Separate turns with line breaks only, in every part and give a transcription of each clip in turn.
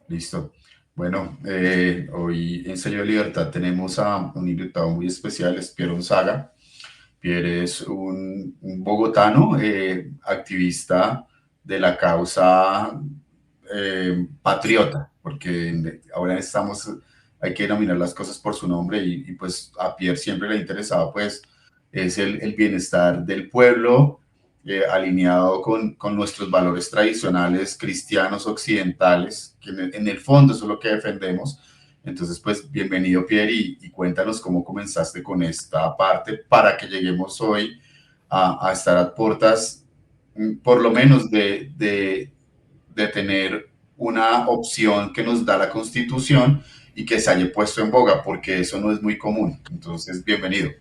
Listo. Bueno, hoy en Sello de Libertad tenemos a un invitado muy especial, es Pierre Gonzaga. Pierre es un bogotano, activista de la causa patriota, porque ahora hay que denominar las cosas por su nombre y pues a Pierre siempre le ha interesado pues es el bienestar del pueblo, alineado con nuestros valores tradicionales cristianos occidentales, que en el fondo eso es lo que defendemos. Entonces, pues bienvenido, Pierre, y cuéntanos cómo comenzaste con esta parte para que lleguemos hoy a estar a puertas, por lo menos, de tener una opción que nos da la Constitución y que se haya puesto en boga, porque eso no es muy común. Entonces, bienvenido.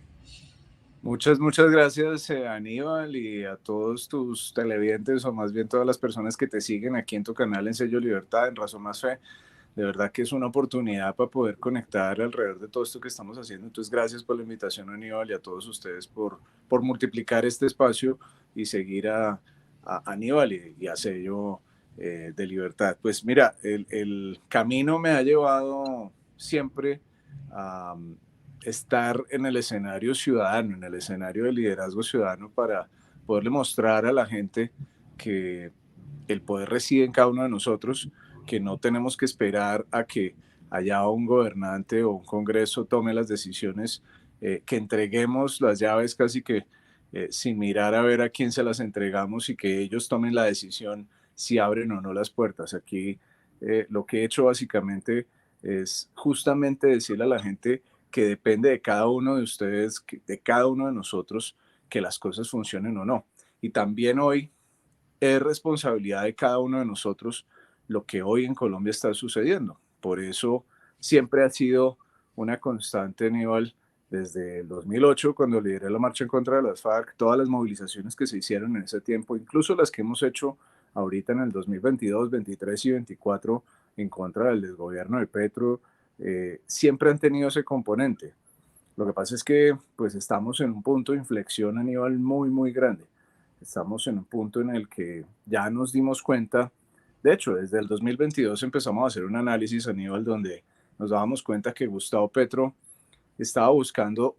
Muchas gracias, Aníbal, y a todos tus televidentes, o más bien todas las personas que te siguen aquí en tu canal en Sello Libertad, en Razón Más Fe. De verdad que es una oportunidad para poder conectar alrededor de todo esto que estamos haciendo. Entonces, gracias por la invitación, Aníbal, y a todos ustedes por multiplicar este espacio y seguir a Aníbal y a Sello de Libertad. Pues mira, el camino me ha llevado siempre a estar en el escenario ciudadano, en el escenario de liderazgo ciudadano para poderle mostrar a la gente que el poder reside en cada uno de nosotros, que no tenemos que esperar a que haya un gobernante o un congreso tome las decisiones, que entreguemos las llaves casi que sin mirar a ver a quién se las entregamos y que ellos tomen la decisión si abren o no las puertas. Aquí lo que he hecho básicamente es justamente decirle a la gente que depende de cada uno de ustedes, de cada uno de nosotros, que las cosas funcionen o no. Y también hoy es responsabilidad de cada uno de nosotros lo que hoy en Colombia está sucediendo. Por eso siempre ha sido una constante, Aníbal, desde el 2008, cuando lideré la marcha en contra de las FARC, todas las movilizaciones que se hicieron en ese tiempo, incluso las que hemos hecho ahorita en el 2022, 23 y 24 en contra del desgobierno de Petro, siempre han tenido ese componente. Lo que pasa es que pues estamos en un punto de inflexión a nivel muy grande. Estamos en un punto en el que ya nos dimos cuenta, de hecho, desde el 2022 empezamos a hacer un análisis a nivel donde nos dábamos cuenta que Gustavo Petro estaba buscando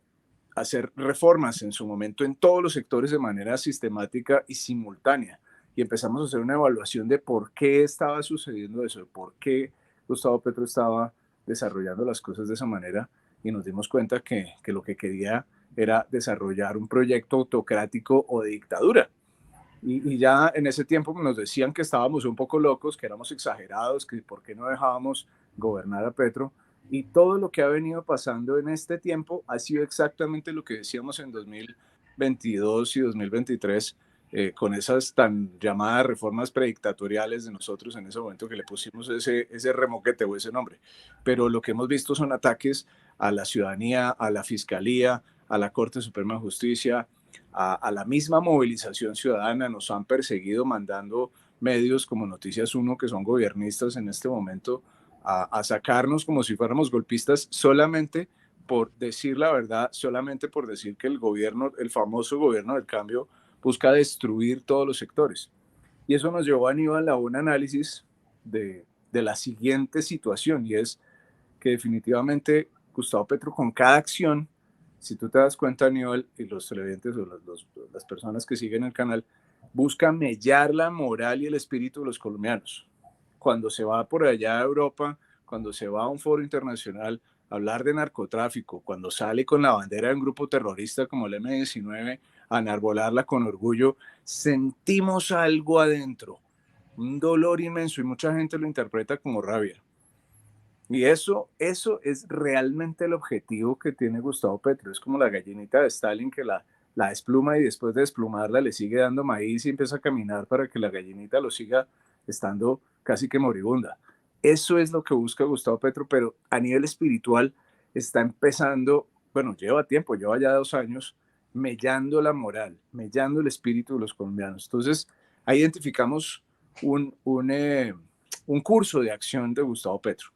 hacer reformas en su momento en todos los sectores de manera sistemática y simultánea. Y empezamos a hacer una evaluación de por qué estaba sucediendo eso, de por qué Gustavo Petro estaba desarrollando las cosas de esa manera y nos dimos cuenta que lo que quería era desarrollar un proyecto autocrático o de dictadura. Y ya en ese tiempo nos decían que estábamos un poco locos, que éramos exagerados, que por qué no dejábamos gobernar a Petro. Y todo lo que ha venido pasando en este tiempo ha sido exactamente lo que decíamos en 2022 y 2023, con esas tan llamadas reformas predictatoriales de nosotros en ese momento que le pusimos ese remoquete o ese nombre. Pero lo que hemos visto son ataques a la ciudadanía, a la fiscalía, a la Corte Suprema de Justicia, a la misma movilización ciudadana. Nos han perseguido mandando medios como Noticias Uno, que son gobiernistas en este momento, a sacarnos como si fuéramos golpistas solamente por decir la verdad, solamente por decir que el gobierno, el famoso gobierno del cambio, busca destruir todos los sectores. Y eso nos llevó, Aníbal, a un análisis de la siguiente situación, y es que definitivamente Gustavo Petro con cada acción, si tú te das cuenta, Aníbal, y los televidentes o las personas que siguen el canal, busca mellar la moral y el espíritu de los colombianos. Cuando se va por allá a Europa, cuando se va a un foro internacional a hablar de narcotráfico, cuando sale con la bandera de un grupo terrorista como el M-19 a enarbolarla con orgullo, sentimos algo adentro, un dolor inmenso y mucha gente lo interpreta como rabia. Y eso es realmente el objetivo que tiene Gustavo Petro. Es como la gallinita de Stalin que la despluma y después de desplumarla le sigue dando maíz y empieza a caminar para que la gallinita lo siga estando casi que moribunda. Eso es lo que busca Gustavo Petro, pero a nivel espiritual está empezando, bueno, lleva tiempo, lleva ya 2 años, mellando la moral, mellando el espíritu de los colombianos. Entonces, ahí identificamos un curso de acción de Gustavo Petro.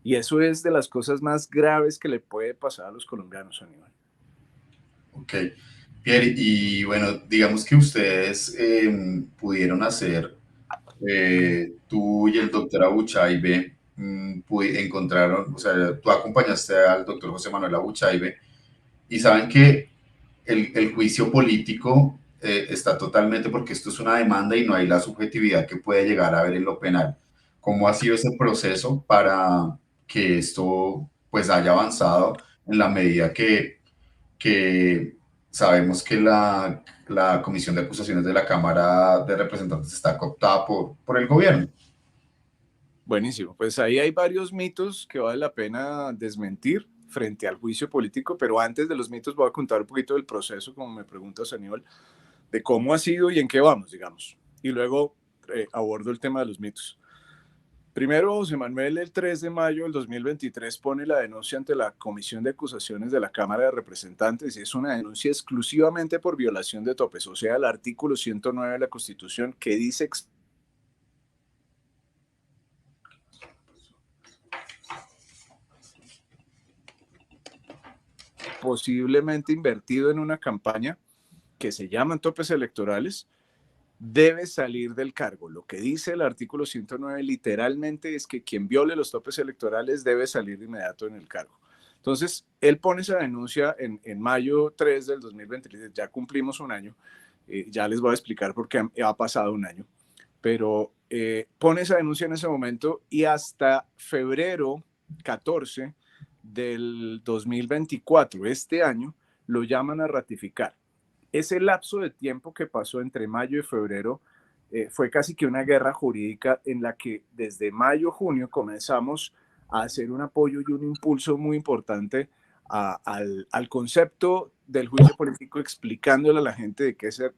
Y eso es de las cosas más graves que le puede pasar a los colombianos, Aníbal.
Ok. Pierre, y bueno, digamos que ustedes pudieron hacer, tú y el doctor Abuchaibe, encontraron, o sea, tú acompañaste al doctor José Manuel Abuchaibe y saben que el juicio político está totalmente, porque esto es una demanda y no hay la subjetividad que puede llegar a haber en lo penal. ¿Cómo ha sido ese proceso para que esto pues haya avanzado en la medida que sabemos que la Comisión de Acusaciones de la Cámara de Representantes está cooptada por el gobierno?
Buenísimo, pues ahí hay varios mitos que vale la pena desmentir frente al juicio político, pero antes de los mitos voy a contar un poquito del proceso, como me preguntas, Aníbal, de cómo ha sido y en qué vamos, digamos. Y luego abordo el tema de los mitos. Primero, José Manuel, el 3 de mayo del 2023 pone la denuncia ante la Comisión de Acusaciones de la Cámara de Representantes y es una denuncia exclusivamente por violación de topes, o sea, el artículo 109 de la Constitución que dice posiblemente invertido en una campaña que se llaman topes electorales, debe salir del cargo. Lo que dice el artículo 109 literalmente es que quien viole los topes electorales debe salir de inmediato en el cargo. Entonces, él pone esa denuncia en mayo 3 del 2023, ya cumplimos un año, ya les voy a explicar por qué ha pasado un año, pero pone esa denuncia en ese momento y hasta febrero 14 del 2024, este año, lo llaman a ratificar. Ese lapso de tiempo que pasó entre mayo y febrero fue casi que una guerra jurídica en la que desde mayo, junio comenzamos a hacer un apoyo y un impulso muy importante al concepto del juicio político, explicándole a la gente de qué se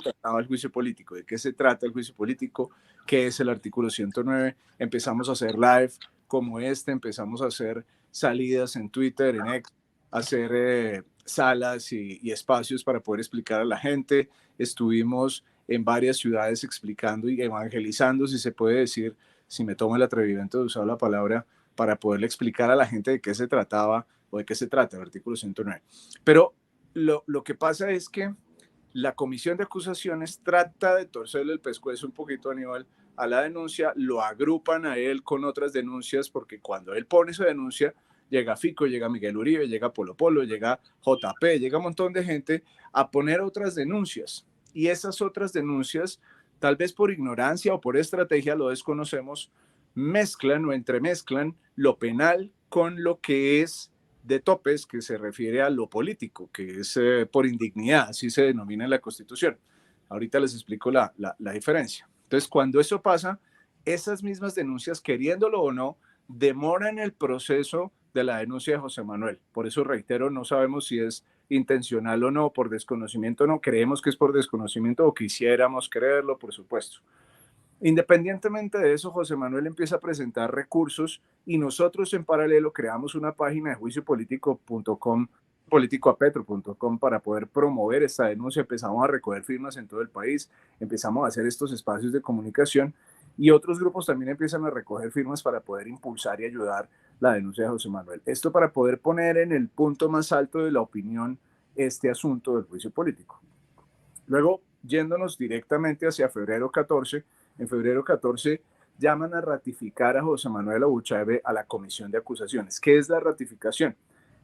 trataba el juicio político, de qué se trata el juicio político, qué es el artículo 109. Empezamos a hacer live como este, empezamos a hacer salidas en Twitter, en X, hacer salas y espacios para poder explicar a la gente. Estuvimos en varias ciudades explicando y evangelizando, si se puede decir, si me tomo el atrevimiento de usar la palabra, para poderle explicar a la gente de qué se trataba o de qué se trata el artículo 109. Pero lo que pasa es que la comisión de acusaciones trata de torcerle el pescuezo un poquito, Aníbal, a la denuncia, lo agrupan a él con otras denuncias, porque cuando él pone esa denuncia, llega Fico, llega Miguel Uribe, llega Polo Polo, llega JP, llega un montón de gente a poner otras denuncias. Y esas otras denuncias, tal vez por ignorancia o por estrategia, lo desconocemos, mezclan o entremezclan lo penal con lo que es de topes, que se refiere a lo político, que es por indignidad, así se denomina en la Constitución. Ahorita les explico la diferencia. Entonces, cuando eso pasa, esas mismas denuncias, queriéndolo o no, demoran el proceso de la denuncia de José Manuel. Por eso reitero, no sabemos si es intencional o no, por desconocimiento o no. Creemos que es por desconocimiento o quisiéramos creerlo, por supuesto. Independientemente de eso, José Manuel empieza a presentar recursos y nosotros en paralelo creamos una página de juiciopolítico.com, politicoapetro.com, para poder promover esta denuncia. Empezamos a recoger firmas en todo el país, empezamos a hacer estos espacios de comunicación y otros grupos también empiezan a recoger firmas para poder impulsar y ayudar la denuncia de José Manuel. Esto para poder poner en el punto más alto de la opinión este asunto del juicio político. Luego, yéndonos directamente hacia febrero 14, en febrero 14 llaman a ratificar a José Manuel Abuchaibe a la Comisión de Acusaciones. ¿Qué es la ratificación?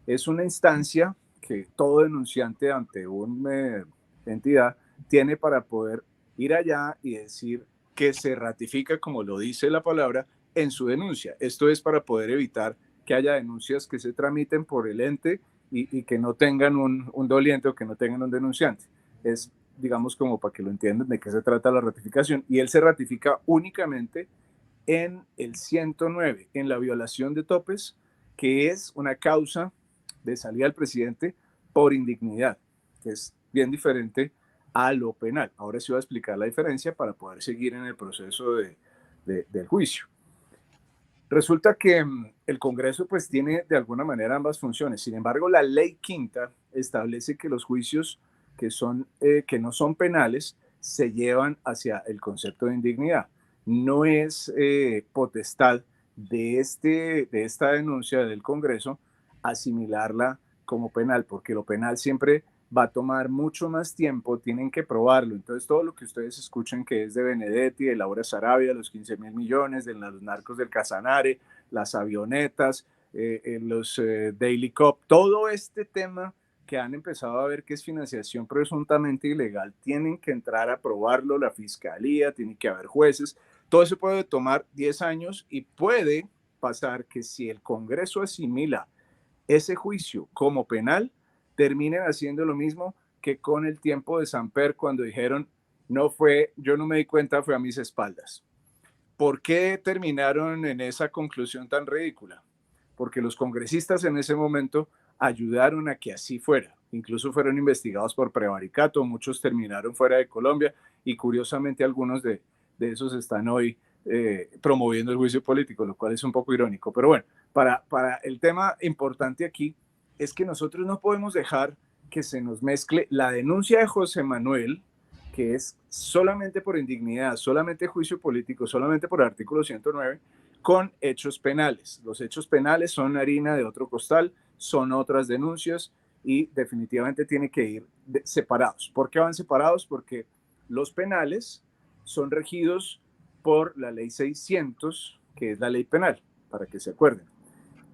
Es una instancia que todo denunciante ante una entidad tiene para poder ir allá y decir que se ratifica, como lo dice la palabra, en su denuncia. Esto es para poder evitar que haya denuncias que se tramiten por el ente y que no tengan un doliente o que no tengan un denunciante. Es, digamos, como para que lo entiendan de qué se trata la ratificación, y él se ratifica únicamente en el 109, en la violación de topes, que es una causa de salida del presidente por indignidad, que es bien diferente a lo penal. Ahora sí voy a explicar la diferencia para poder seguir en el proceso del juicio. Resulta que el Congreso pues tiene de alguna manera ambas funciones. Sin embargo, la ley quinta establece que los juicios que no son penales se llevan hacia el concepto de indignidad. No es potestad de esta denuncia del Congreso asimilarla como penal, porque lo penal siempre va a tomar mucho más tiempo, tienen que probarlo. Entonces, todo lo que ustedes escuchan que es de Benedetti, de Laura Sarabia, los 15.000 millones, de los narcos del Casanare, las avionetas, los Daily Cop, todo este tema que han empezado a ver que es financiación presuntamente ilegal, tienen que entrar a probarlo la fiscalía, tiene que haber jueces. Todo eso puede tomar 10 años y puede pasar que si el Congreso asimila ese juicio como penal, terminen haciendo lo mismo que con el tiempo de Samper cuando dijeron, no fue, yo no me di cuenta, fue a mis espaldas. ¿Por qué terminaron en esa conclusión tan ridícula? Porque los congresistas en ese momento ayudaron a que así fuera. Incluso fueron investigados por prevaricato, muchos terminaron fuera de Colombia y curiosamente algunos de esos están hoy promoviendo el juicio político, lo cual es un poco irónico. Pero bueno, para el tema importante aquí es que nosotros no podemos dejar que se nos mezcle la denuncia de José Manuel, que es solamente por indignidad, solamente juicio político, solamente por el artículo 109, con hechos penales. Los hechos penales son harina de otro costal, son otras denuncias y definitivamente tiene que ir separados. ¿Por qué van separados? Porque los penales son regidos por la ley 600, que es la ley penal, para que se acuerden.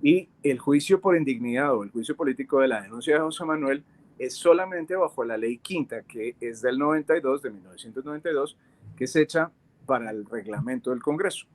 Y el juicio por indignidad o el juicio político de la denuncia de José Manuel es solamente bajo la ley quinta, que es del 92, de 1992, que es hecha para el reglamento del Congreso.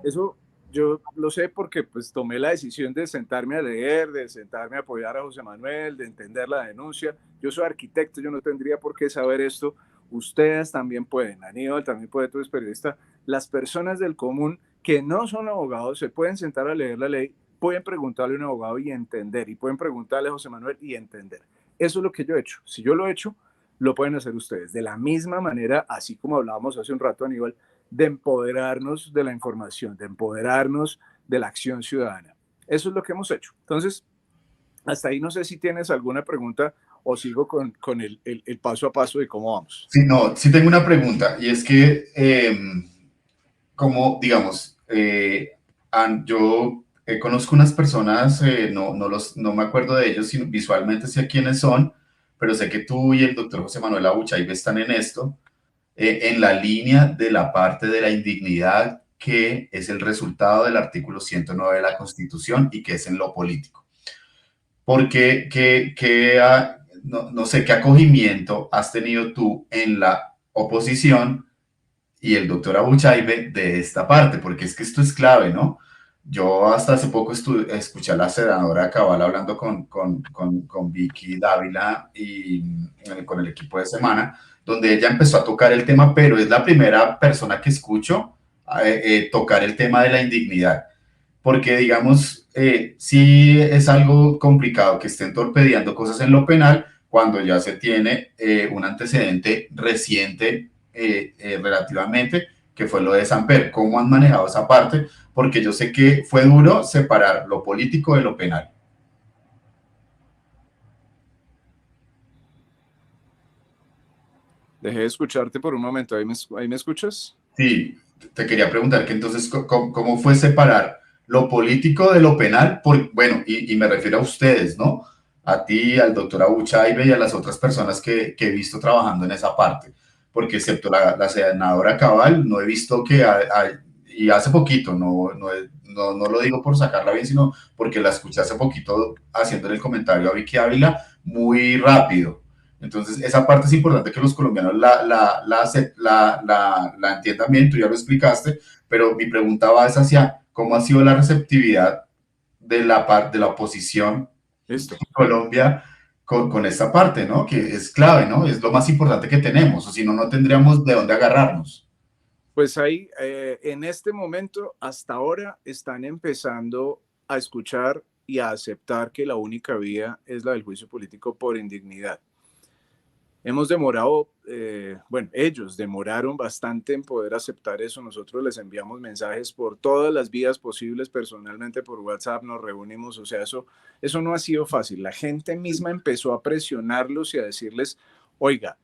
Eso yo lo sé porque pues tomé la decisión de sentarme a leer, de sentarme a apoyar a José Manuel, de entender la denuncia. Yo soy arquitecto, yo no tendría por qué saber esto. Ustedes también pueden, Aníbal también puede, tú eres periodista. Las personas del común que no son abogados se pueden sentar a leer la ley, pueden preguntarle a un abogado y entender, y pueden preguntarle a José Manuel y entender. Eso es lo que yo he hecho. Si yo lo he hecho, lo pueden hacer ustedes. De la misma manera, así como hablábamos hace un rato, Aníbal, de empoderarnos de la información, de empoderarnos de la acción ciudadana. Eso es lo que hemos hecho. Entonces, hasta ahí no sé si tienes alguna pregunta o sigo con el paso a paso de cómo vamos.
Sí, no, sí tengo una pregunta y es que, como digamos, yo conozco unas personas, no me acuerdo de ellos, sino visualmente sé quiénes son, pero sé que tú y el doctor José Manuel Abuchaibe están en esto, en la línea de la parte de la indignidad que es el resultado del artículo 109 de la Constitución y que es en lo político. Porque, no sé, ¿qué acogimiento has tenido tú en la oposición y el doctor Abuchaibe de esta parte? Porque es que esto es clave, ¿no? Yo hasta hace poco escuché a la senadora Cabal hablando con Vicky Dávila y con el equipo de Semana, donde ella empezó a tocar el tema, pero es la primera persona que escucho tocar el tema de la indignidad. Porque, digamos, sí es algo complicado que estén torpedeando cosas en lo penal cuando ya se tiene un antecedente reciente relativamente, que fue lo de Samper. ¿Cómo han manejado esa parte? Porque yo sé que fue duro separar lo político de lo penal.
Dejé de escucharte por un momento. ¿Ahí me escuchas?
Sí, te quería preguntar que entonces, ¿cómo fue separar lo político de lo penal? Bueno, y me refiero a ustedes, ¿no? A ti, al doctor Abuchaibe y a las otras personas que he visto trabajando en esa parte. Porque excepto la senadora Cabal, no he visto y hace poquito, no lo digo por sacarla bien, sino porque la escuché hace poquito haciéndole el comentario a Vicky Ávila muy rápido. Entonces, esa parte es importante que los colombianos la entiendan bien, tú ya lo explicaste, pero mi pregunta va es hacia cómo ha sido la receptividad de la oposición
Listo.
en Colombia con esta parte, ¿no? Que es clave, ¿no? Es lo más importante que tenemos, o si no, no tendríamos de dónde agarrarnos.
Pues ahí, en este momento, hasta ahora, están empezando a escuchar y a aceptar que la única vía es la del juicio político por indignidad. Hemos demorado, bueno, ellos demoraron bastante en poder aceptar eso. Nosotros les enviamos mensajes por todas las vías posibles, personalmente por WhatsApp, nos reunimos, o sea, eso no ha sido fácil. La gente misma empezó a presionarlos y a decirles, oiga,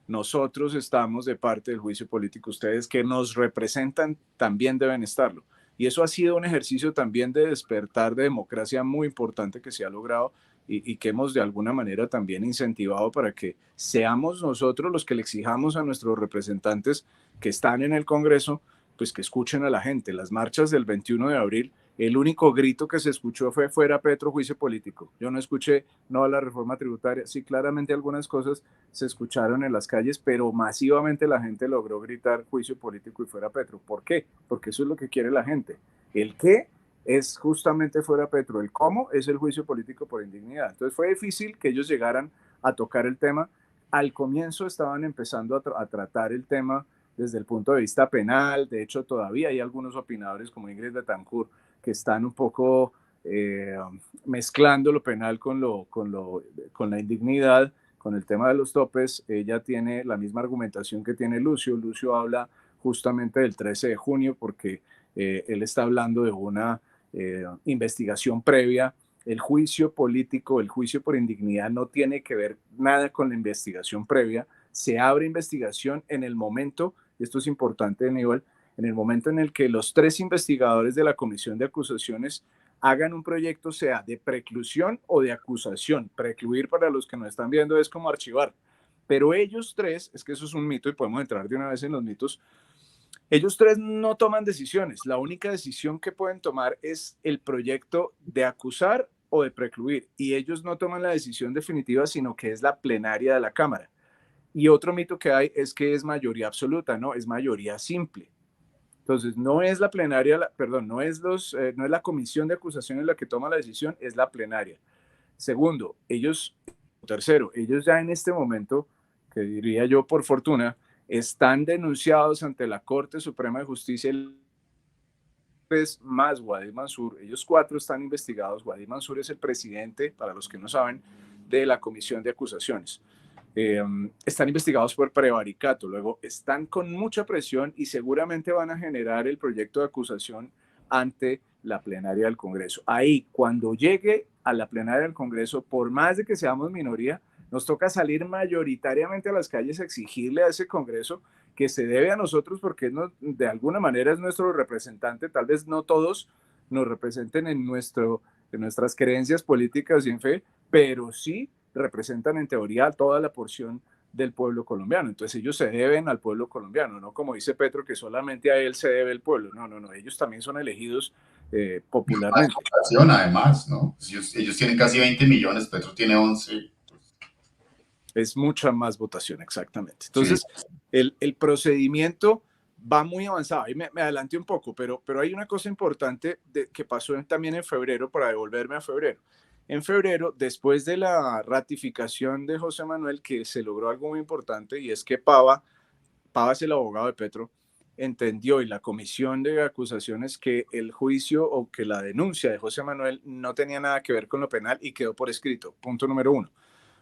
nosotros estamos de parte del juicio político, ustedes que nos representan también deben estarlo. Y eso ha sido un ejercicio también de despertar de democracia muy importante que se ha logrado y que hemos de alguna manera también incentivado para que seamos nosotros los que le exijamos a nuestros representantes que están en el Congreso, pues que escuchen a la gente. Las marchas del 21 de abril, el único grito que se escuchó fue fuera Petro, juicio político. Yo no escuché no a la reforma tributaria. Sí, claramente algunas cosas se escucharon en las calles, pero masivamente la gente logró gritar juicio político y fuera Petro. ¿Por qué? Porque eso es lo que quiere la gente. El qué es justamente fuera Petro, el cómo es el juicio político por indignidad. Entonces fue difícil que ellos llegaran a tocar el tema. Al comienzo estaban empezando a tratar el tema desde el punto de vista penal. De hecho, todavía hay algunos opinadores como Ingrid Betancourt que están un poco mezclando lo penal con la indignidad, con el tema de los topes. Ella tiene la misma argumentación que tiene Lucio. Lucio habla justamente del 13 de junio porque él está hablando de una investigación previa. El juicio político, el juicio por indignidad no tiene que ver nada con la investigación previa. Se abre investigación en el momento, y esto es importante, Aníbal, en el momento en el que los 3 investigadores de la Comisión de Acusaciones hagan un proyecto, sea de preclusión o de acusación. Precluir, para los que no están viendo, es como archivar. Pero ellos 3, es que eso es un mito y podemos entrar de una vez en los mitos, ellos 3 no toman decisiones. La única decisión que pueden tomar es el proyecto de acusar o de precluir. Y ellos no toman la decisión definitiva, sino que es la plenaria de la Cámara. Y otro mito que hay es que es mayoría absoluta, no, es mayoría simple. Entonces, no es la plenaria, perdón, no es la comisión de acusaciones la que toma la decisión, es la plenaria. Segundo, tercero, ellos ya en este momento, que diría yo por fortuna, están denunciados ante la Corte Suprema de Justicia más Wadi Mansur. Ellos 4 están investigados. Wadi Mansur es el presidente, para los que no saben, de la comisión de acusaciones. Están investigados por prevaricato. Luego están con mucha presión y seguramente van a generar el proyecto de acusación ante la plenaria del Congreso. Ahí, cuando llegue a la plenaria del Congreso, por más de que seamos minoría, nos toca salir mayoritariamente a las calles a exigirle a ese Congreso que se debe a nosotros porque de alguna manera es nuestro representante. Tal vez no todos nos representen en nuestras creencias políticas y en fe, pero sí representan en teoría toda la porción del pueblo colombiano. Entonces ellos se deben al pueblo colombiano, no como dice Petro, que solamente a él se debe el pueblo. No, no, no, ellos también son elegidos popularmente.
Además, ¿no? Ellos tienen casi 20 millones, Petro tiene 11.
Es mucha más votación, exactamente. Entonces, sí, el procedimiento va muy avanzado. Ahí me adelanté un poco, pero hay una cosa importante que pasó también en febrero, para devolverme a febrero. En febrero, después de la ratificación de José Manuel, que se logró algo muy importante, y es que Pava es el abogado de Petro, entendió, y la comisión de acusaciones, que el juicio o que la denuncia de José Manuel no tenía nada que ver con lo penal y quedó por escrito. Punto número 1.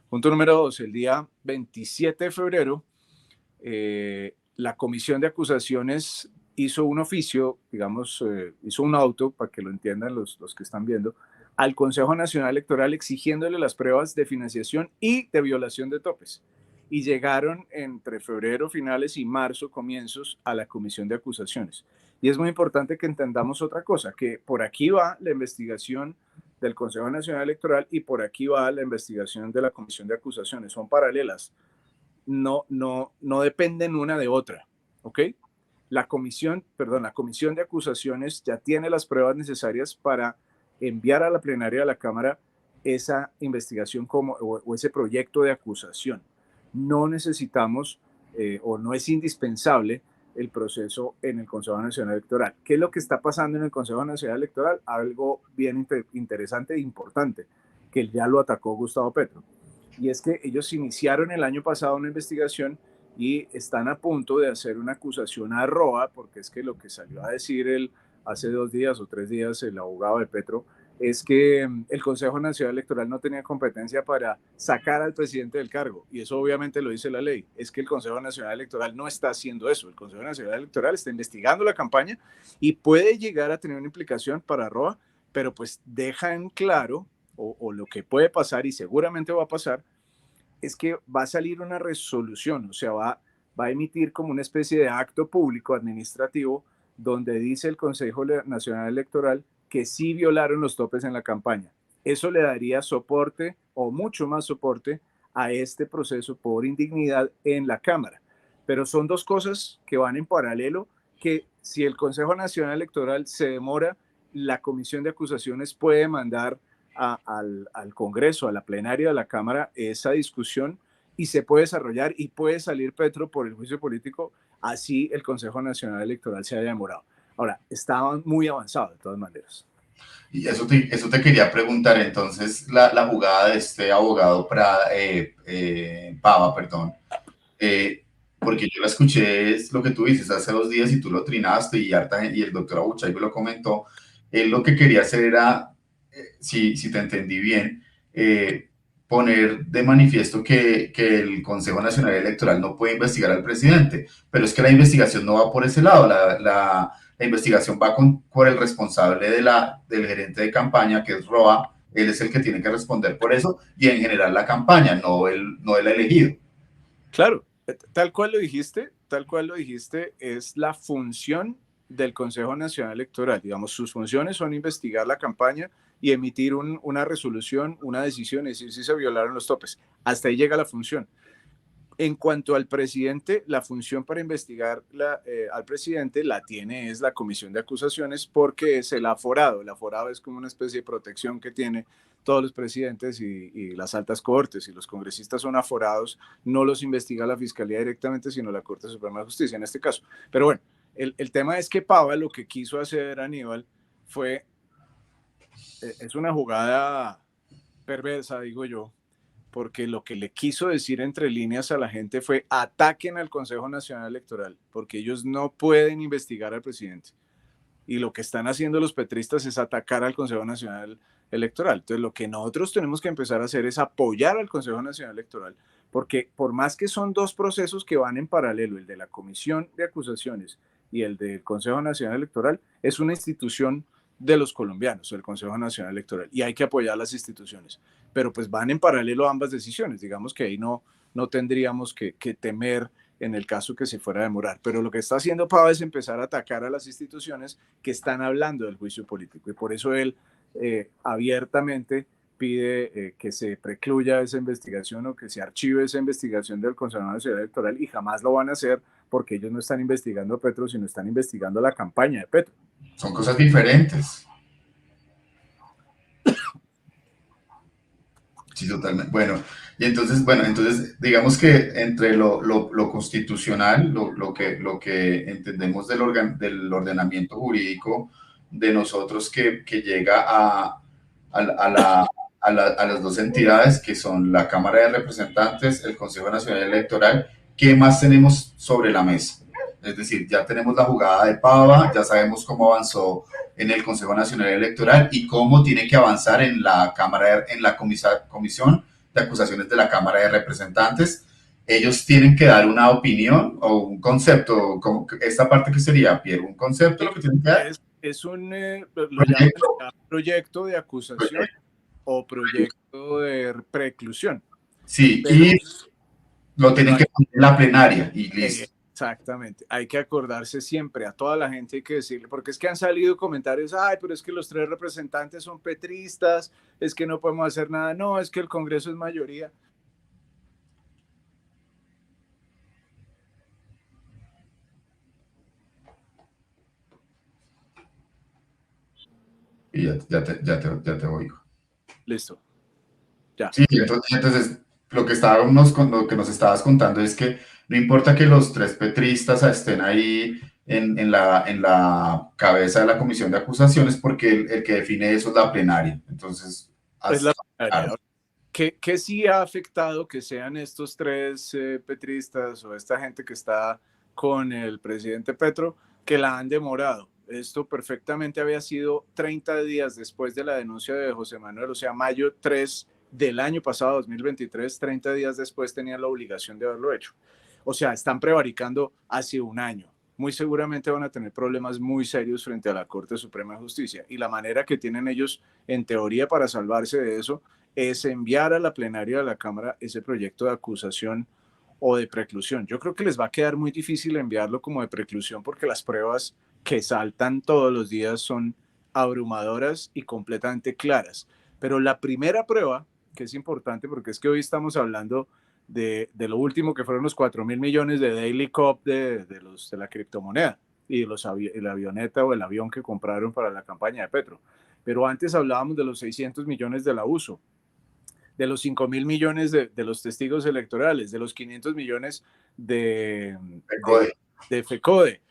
Punto número 2, el día 27 de febrero, la comisión de acusaciones hizo un oficio, digamos, hizo un auto, para que lo entiendan los que están viendo, al Consejo Nacional Electoral exigiéndole las pruebas de financiación y de violación de topes. Y llegaron entre febrero finales y marzo comienzos a la comisión de acusaciones. Y es muy importante que entendamos otra cosa, que por aquí va la investigación del Consejo Nacional Electoral y por aquí va la investigación de la comisión de acusaciones. Son paralelas. No dependen una de otra, ¿ok? La comisión de acusaciones ya tiene las pruebas necesarias para enviar a la plenaria de la Cámara esa investigación o ese proyecto de acusación. No necesitamos o no es indispensable el proceso en el Consejo Nacional Electoral. ¿Qué es lo que está pasando en el Consejo Nacional Electoral? Algo bien interesante e importante, que ya lo atacó Gustavo Petro. Y es que ellos iniciaron el año pasado una investigación y están a punto de hacer una acusación a Roa, porque es que lo que salió a decir hace 2 días o 3 días el abogado de Petro es que el Consejo Nacional Electoral no tenía competencia para sacar al presidente del cargo. Y eso obviamente lo dice la ley. Es que el Consejo Nacional Electoral no está haciendo eso. El Consejo Nacional Electoral está investigando la campaña y puede llegar a tener una implicación para Roa, pero pues deja en claro, o lo que puede pasar y seguramente va a pasar, es que va a salir una resolución, o sea, va a emitir como una especie de acto público administrativo donde dice el Consejo Nacional Electoral que sí violaron los topes en la campaña. Eso le daría soporte o mucho más soporte a este proceso por indignidad en la Cámara. Pero son dos cosas que van en paralelo, que si el Consejo Nacional Electoral se demora, la Comisión de Acusaciones puede mandar al Congreso, a la plenaria de la Cámara, esa discusión y se puede desarrollar y puede salir Petro por el juicio político, así el Consejo Nacional Electoral se haya demorado. Ahora, estaban muy avanzados de todas maneras.
Y eso te quería preguntar, entonces, la jugada de este abogado Pava, perdón, porque yo la escuché, es lo que tú dices, hace 2 días y tú lo trinaste y, y el doctor Abuchay lo comentó, él lo que quería hacer era, si te entendí bien, poner de manifiesto que el Consejo Nacional Electoral no puede investigar al presidente, pero es que la investigación no va por ese lado, la investigación va por el responsable del gerente de campaña, que es Roa, él es el que tiene que responder por eso, y en general la campaña, no el elegido.
Claro, tal cual lo dijiste, es la función del Consejo Nacional Electoral. Digamos, sus funciones son investigar la campaña y emitir una resolución, una decisión, es decir, si se violaron los topes. Hasta ahí llega la función. En cuanto al presidente, la función para investigar al presidente la tiene es la comisión de acusaciones porque es el aforado. El aforado es como una especie de protección que tiene todos los presidentes y las altas cortes. Si los congresistas son aforados, no los investiga la fiscalía directamente, sino la Corte Suprema de Justicia en este caso. Pero bueno, el tema es que Pava lo que quiso hacer, Aníbal, fue, es una jugada perversa, digo yo, porque lo que le quiso decir entre líneas a la gente fue ataquen al Consejo Nacional Electoral, porque ellos no pueden investigar al presidente. Y lo que están haciendo los petristas es atacar al Consejo Nacional Electoral. Entonces, lo que nosotros tenemos que empezar a hacer es apoyar al Consejo Nacional Electoral, porque por más que son dos procesos que van en paralelo, el de la Comisión de Acusaciones y el del Consejo Nacional Electoral, es una institución de los colombianos, el Consejo Nacional Electoral, y hay que apoyar las instituciones. Pero pues van en paralelo ambas decisiones, digamos que ahí no tendríamos que temer en el caso que se fuera a demorar. Pero lo que está haciendo Pava es empezar a atacar a las instituciones que están hablando del juicio político y por eso él abiertamente pide que se precluya esa investigación o que se archive esa investigación del Consejo Nacional Electoral y jamás lo van a hacer porque ellos no están investigando a Petro, sino están investigando la campaña de Petro.
Son cosas diferentes. Sí, totalmente. Bueno, entonces digamos que entre lo constitucional, lo que entendemos del ordenamiento jurídico de nosotros que llega a, la, a las dos entidades que son la Cámara de Representantes, el Consejo Nacional Electoral, ¿qué más tenemos sobre la mesa? Es decir, ya tenemos la jugada de Pava, ya sabemos cómo avanzó en el Consejo Nacional Electoral y cómo tiene que avanzar en la Cámara, en la Comisión de Acusaciones de la Cámara de Representantes. Ellos tienen que dar una opinión o un concepto, como esta parte que sería, Pierre, un concepto lo que tienen que dar.
Es lo llaman proyecto de acusación o proyecto de preclusión.
Sí,
Pero,
y lo tienen que poner en la plenaria y listo.
Exactamente, hay que acordarse siempre, a toda la gente hay que decirle, porque es que han salido comentarios, ay, pero es que los tres representantes son petristas, es que no podemos hacer nada, no, es que el Congreso es mayoría.
Y ya te oigo.
Listo, ya.
Sí, entonces lo que nos estabas contando es que no importa que los tres petristas estén ahí en la cabeza de la comisión de acusaciones, porque el que define eso es la plenaria. Entonces,
Es la
claro.
¿Qué sí ha afectado que sean estos tres petristas o esta gente que está con el presidente Petro que la han demorado? Esto perfectamente había sido 30 días después de la denuncia de José Manuel, o sea, mayo 3 del año pasado, 2023, 30 días después tenían la obligación de haberlo hecho. O sea, están prevaricando hace un año. Muy seguramente van a tener problemas muy serios frente a la Corte Suprema de Justicia. Y la manera que tienen ellos, en teoría, para salvarse de eso, es enviar a la plenaria de la Cámara ese proyecto de acusación o de preclusión. Yo creo que les va a quedar muy difícil enviarlo como de preclusión porque las pruebas que saltan todos los días son abrumadoras y completamente claras. Pero la primera prueba, que es importante porque es que hoy estamos hablando de lo último que fueron los 4.000 millones de Daily Cop de la criptomoneda y la avioneta o el avión que compraron para la campaña de Petro. Pero antes hablábamos de los 600 millones de la USO, de los 5.000 millones de los testigos electorales, de los 500 millones de FECODE.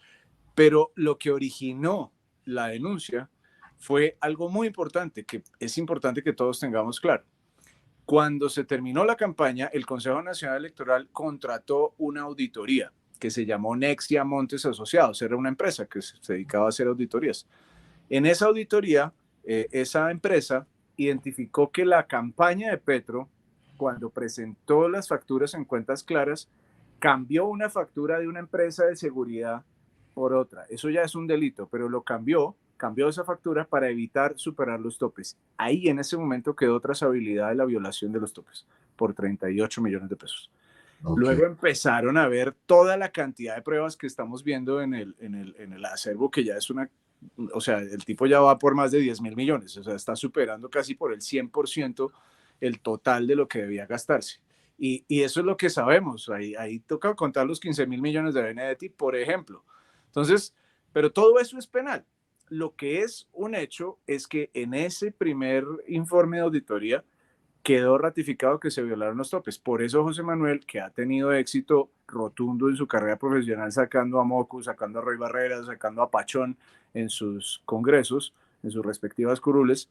Pero lo que originó la denuncia fue algo muy importante, que es importante que todos tengamos claro. Cuando se terminó la campaña, el Consejo Nacional Electoral contrató una auditoría que se llamó Nexia Montes Asociados. Era una empresa que se dedicaba a hacer auditorías. En esa auditoría, esa empresa identificó que la campaña de Petro, cuando presentó las facturas en cuentas claras, cambió una factura de una empresa de seguridad por otra. Eso ya es un delito, pero lo cambió esa factura para evitar superar los topes. Ahí en ese momento quedó trazabilidad de la violación de los topes por 38 millones de pesos. Okay. Luego empezaron a ver toda la cantidad de pruebas que estamos viendo en el acervo, que ya es una, o sea, el tipo ya va por más de 10.000 millones, o sea, está superando casi por el 100% el total de lo que debía gastarse. Y eso es lo que sabemos. Ahí toca contar los 15.000 millones de Benedetti, por ejemplo. Entonces, pero todo eso es penal. Lo que es un hecho es que en ese primer informe de auditoría quedó ratificado que se violaron los topes. Por eso José Manuel, que ha tenido éxito rotundo en su carrera profesional, sacando a Mocu, sacando a Roy Barreras, sacando a Pachón en sus congresos, en sus respectivas curules,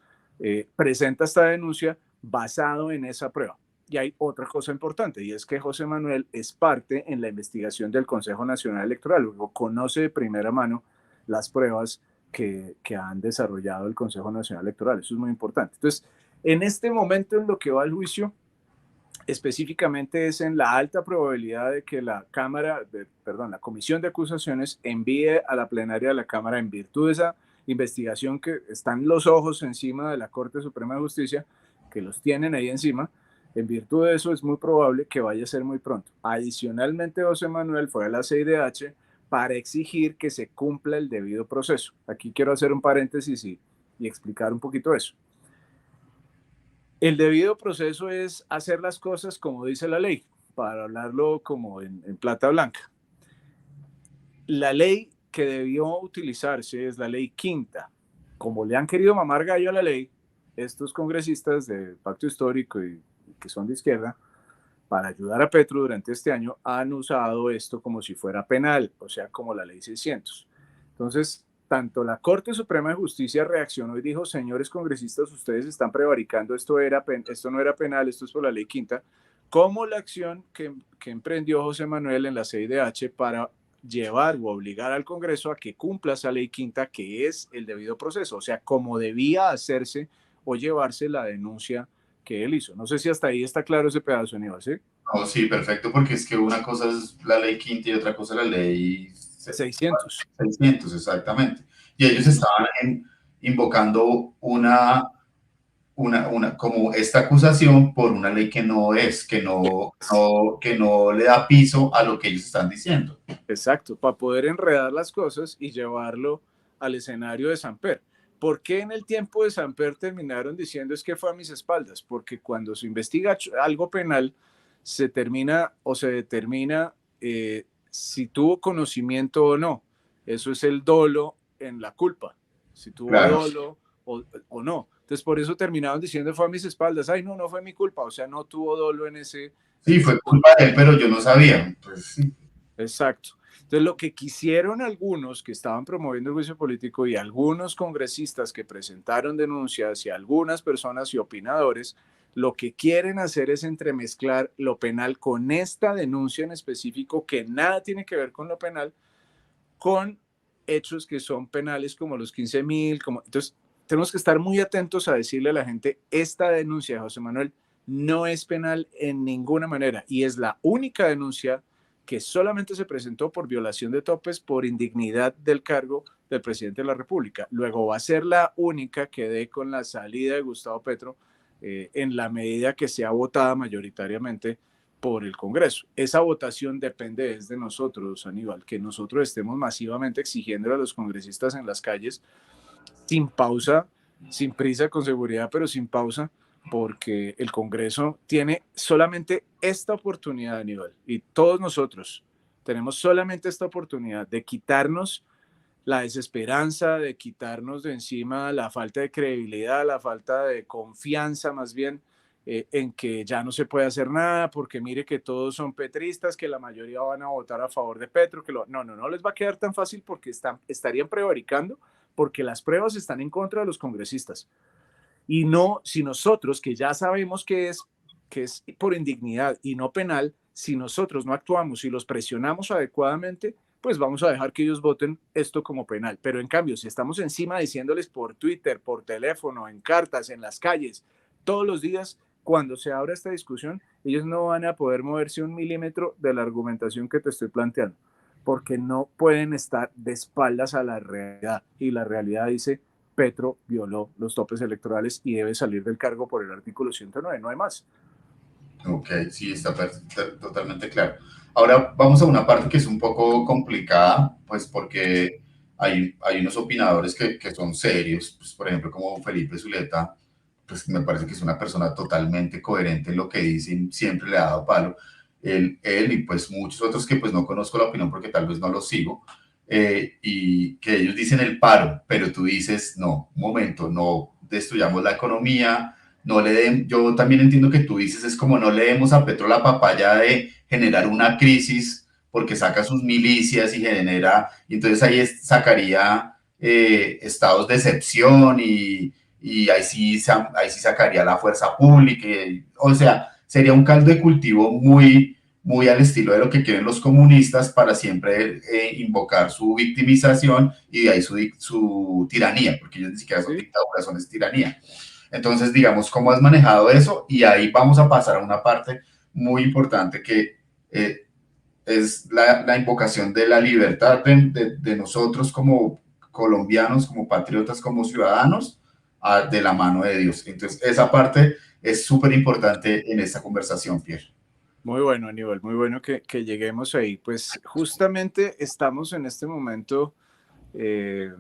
presenta esta denuncia basado en esa prueba. Y hay otra cosa importante, y es que José Manuel es parte en la investigación del Consejo Nacional Electoral, luego conoce de primera mano las pruebas que han desarrollado el Consejo Nacional Electoral. Eso es muy importante. Entonces, en este momento en lo que va al juicio, específicamente es en la alta probabilidad de que la Comisión de Acusaciones envíe a la plenaria de la Cámara, en virtud de esa investigación que están los ojos encima de la Corte Suprema de Justicia, que los tienen ahí encima. En virtud de eso es muy probable que vaya a ser muy pronto. Adicionalmente, José Manuel fue a la CIDH para exigir que se cumpla el debido proceso. Aquí quiero hacer un paréntesis y explicar un poquito eso. El debido proceso es hacer las cosas como dice la ley, para hablarlo como en plata blanca. La ley que debió utilizarse es la ley quinta. Como le han querido mamar gallo a la ley, estos congresistas del Pacto Histórico y que son de izquierda, para ayudar a Petro durante este año, han usado esto como si fuera penal, o sea, como la ley 600. Entonces, tanto la Corte Suprema de Justicia reaccionó y dijo, señores congresistas, ustedes están prevaricando, esto no era penal, esto es por la ley quinta, como la acción que emprendió José Manuel en la CIDH para llevar o obligar al Congreso a que cumpla esa ley quinta, que es el debido proceso, o sea, como debía hacerse o llevarse la denuncia que él hizo. No sé si hasta ahí está claro ese pedazo, Aníbal, ¿sí?
No, sí, perfecto, porque es que una cosa es la ley quinta y otra cosa es la ley
600.
600, exactamente. Y ellos estaban invocando como esta acusación por una ley que no es, que no le da piso a lo que ellos están diciendo.
Exacto, para poder enredar las cosas y llevarlo al escenario de Samper. ¿Por qué en el tiempo de Samper terminaron diciendo es que fue a mis espaldas? Porque cuando se investiga algo penal, se termina o se determina si tuvo conocimiento o no. Eso es el dolo en la culpa, si tuvo dolo o no. Entonces, por eso terminaron diciendo fue a mis espaldas. Ay, no fue mi culpa, o sea, no tuvo dolo en ese...
Sí, fue culpa de él, pero yo no sabía. Pues, sí.
Exacto. Entonces, lo que quisieron algunos que estaban promoviendo el juicio político y algunos congresistas que presentaron denuncias y algunas personas y opinadores, lo que quieren hacer es entremezclar lo penal con esta denuncia en específico, que nada tiene que ver con lo penal, con hechos que son penales como los 15.000. Entonces, tenemos que estar muy atentos a decirle a la gente, esta denuncia de José Manuel no es penal en ninguna manera y es la única denuncia que solamente se presentó por violación de topes, por indignidad del cargo del presidente de la República. Luego va a ser la única que dé con la salida de Gustavo Petro en la medida que sea votada mayoritariamente por el Congreso. Esa votación depende de nosotros, Aníbal, que nosotros estemos masivamente exigiendo a los congresistas en las calles sin pausa sin prisa, con seguridad, pero sin pausa, porque el Congreso tiene solamente esta oportunidad, Aníbal, y todos nosotros tenemos solamente esta oportunidad de quitarnos la desesperanza, de quitarnos de encima la falta de credibilidad, la falta de confianza más bien, en que ya no se puede hacer nada, porque mire que todos son petristas, que la mayoría van a votar a favor de Petro, no les va a quedar tan fácil porque estarían prevaricando, porque las pruebas están en contra de los congresistas. Y no, si nosotros, que ya sabemos que es por indignidad y no penal, si nosotros no actuamos y los presionamos adecuadamente, pues vamos a dejar que ellos voten esto como penal. Pero en cambio, si estamos encima diciéndoles por Twitter, por teléfono, en cartas, en las calles, todos los días, cuando se abra esta discusión, ellos no van a poder moverse un milímetro de la argumentación que te estoy planteando, porque no pueden estar de espaldas a la realidad. Y la realidad dice, Petro violó los topes electorales y debe salir del cargo por el artículo 109, no hay más.
Ok, sí, está totalmente claro. Ahora vamos a una parte que es un poco complicada, pues porque hay unos opinadores que son serios, pues, por ejemplo, como Felipe Zuleta, pues me parece que es una persona totalmente coherente en lo que dice y siempre le ha dado palo. Él y pues muchos otros que pues no conozco la opinión porque tal vez no los sigo, y que ellos dicen el paro, pero tú dices, no, un momento, no destruyamos la economía, no le den, yo también entiendo que tú dices, es como no le demos a Petro la papaya de generar una crisis porque saca sus milicias y genera, y entonces ahí sacaría estados de excepción y ahí sí sacaría la fuerza pública, o sea, sería un caldo de cultivo muy al estilo de lo que quieren los comunistas para siempre invocar su victimización y de ahí su tiranía, porque ellos ni siquiera son
¿Sí?
dictaduras, son tiranía. Entonces, digamos, ¿cómo has manejado eso? Y ahí vamos a pasar a una parte muy importante que eh, es la invocación de la libertad de nosotros como colombianos, como patriotas, como ciudadanos, de la mano de Dios. Entonces, esa parte es súper importante en esta conversación, Pierre.
Muy bueno, Aníbal, muy bueno que lleguemos ahí. Pues justamente estamos en este momento eh,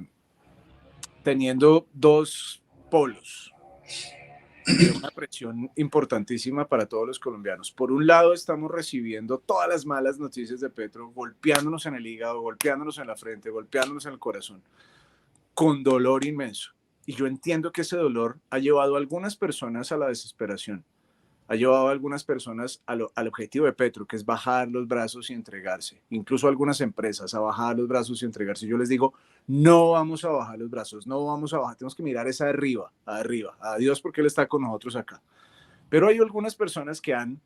teniendo dos polos de una presión importantísima para todos los colombianos. Por un lado, estamos recibiendo todas las malas noticias de Petro, golpeándonos en el hígado, golpeándonos en la frente, golpeándonos en el corazón, con dolor inmenso. Y yo entiendo que ese dolor ha llevado a algunas personas a la desesperación, ha llevado a algunas personas al objetivo de Petro, que es bajar los brazos y entregarse. Incluso a algunas empresas a bajar los brazos y entregarse. Yo les digo, no vamos a bajar los brazos, no vamos a bajar, tenemos que mirar esa arriba, arriba, a Dios porque Él está con nosotros acá. Pero hay algunas personas que han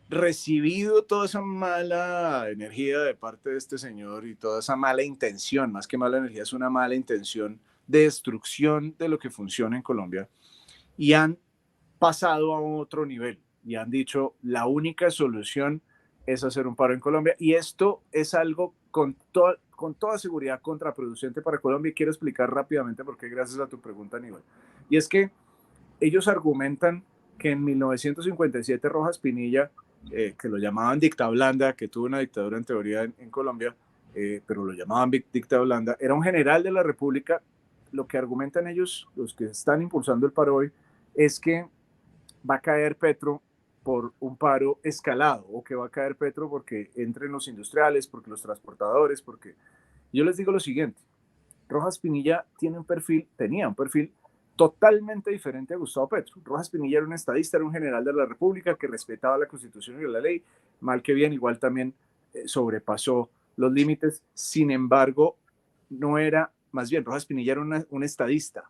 recibido toda esa mala energía de parte de este señor y toda esa mala intención, más que mala energía, es una mala intención de destrucción de lo que funciona en Colombia y han pasado a otro nivel y han dicho la única solución es hacer un paro en Colombia y esto es algo con toda seguridad contraproducente para Colombia y quiero explicar rápidamente por qué gracias a tu pregunta, Aníbal. Y es que ellos argumentan que en 1957 Rojas Pinilla, que lo llamaban dicta blanda, que tuvo una dictadura en teoría en Colombia, pero lo llamaban dicta blanda, era un general de la República. Lo que argumentan ellos, los que están impulsando el paro hoy, es que va a caer Petro por un paro escalado o que va a caer Petro porque entren los industriales, porque los transportadores, porque yo les digo lo siguiente, Rojas Pinilla tenía un perfil totalmente diferente a Gustavo Petro. Rojas Pinilla era un estadista, era un general de la República que respetaba la Constitución y la ley, mal que bien, igual también sobrepasó los límites. Sin embargo, no era, más bien, Rojas Pinilla era un estadista.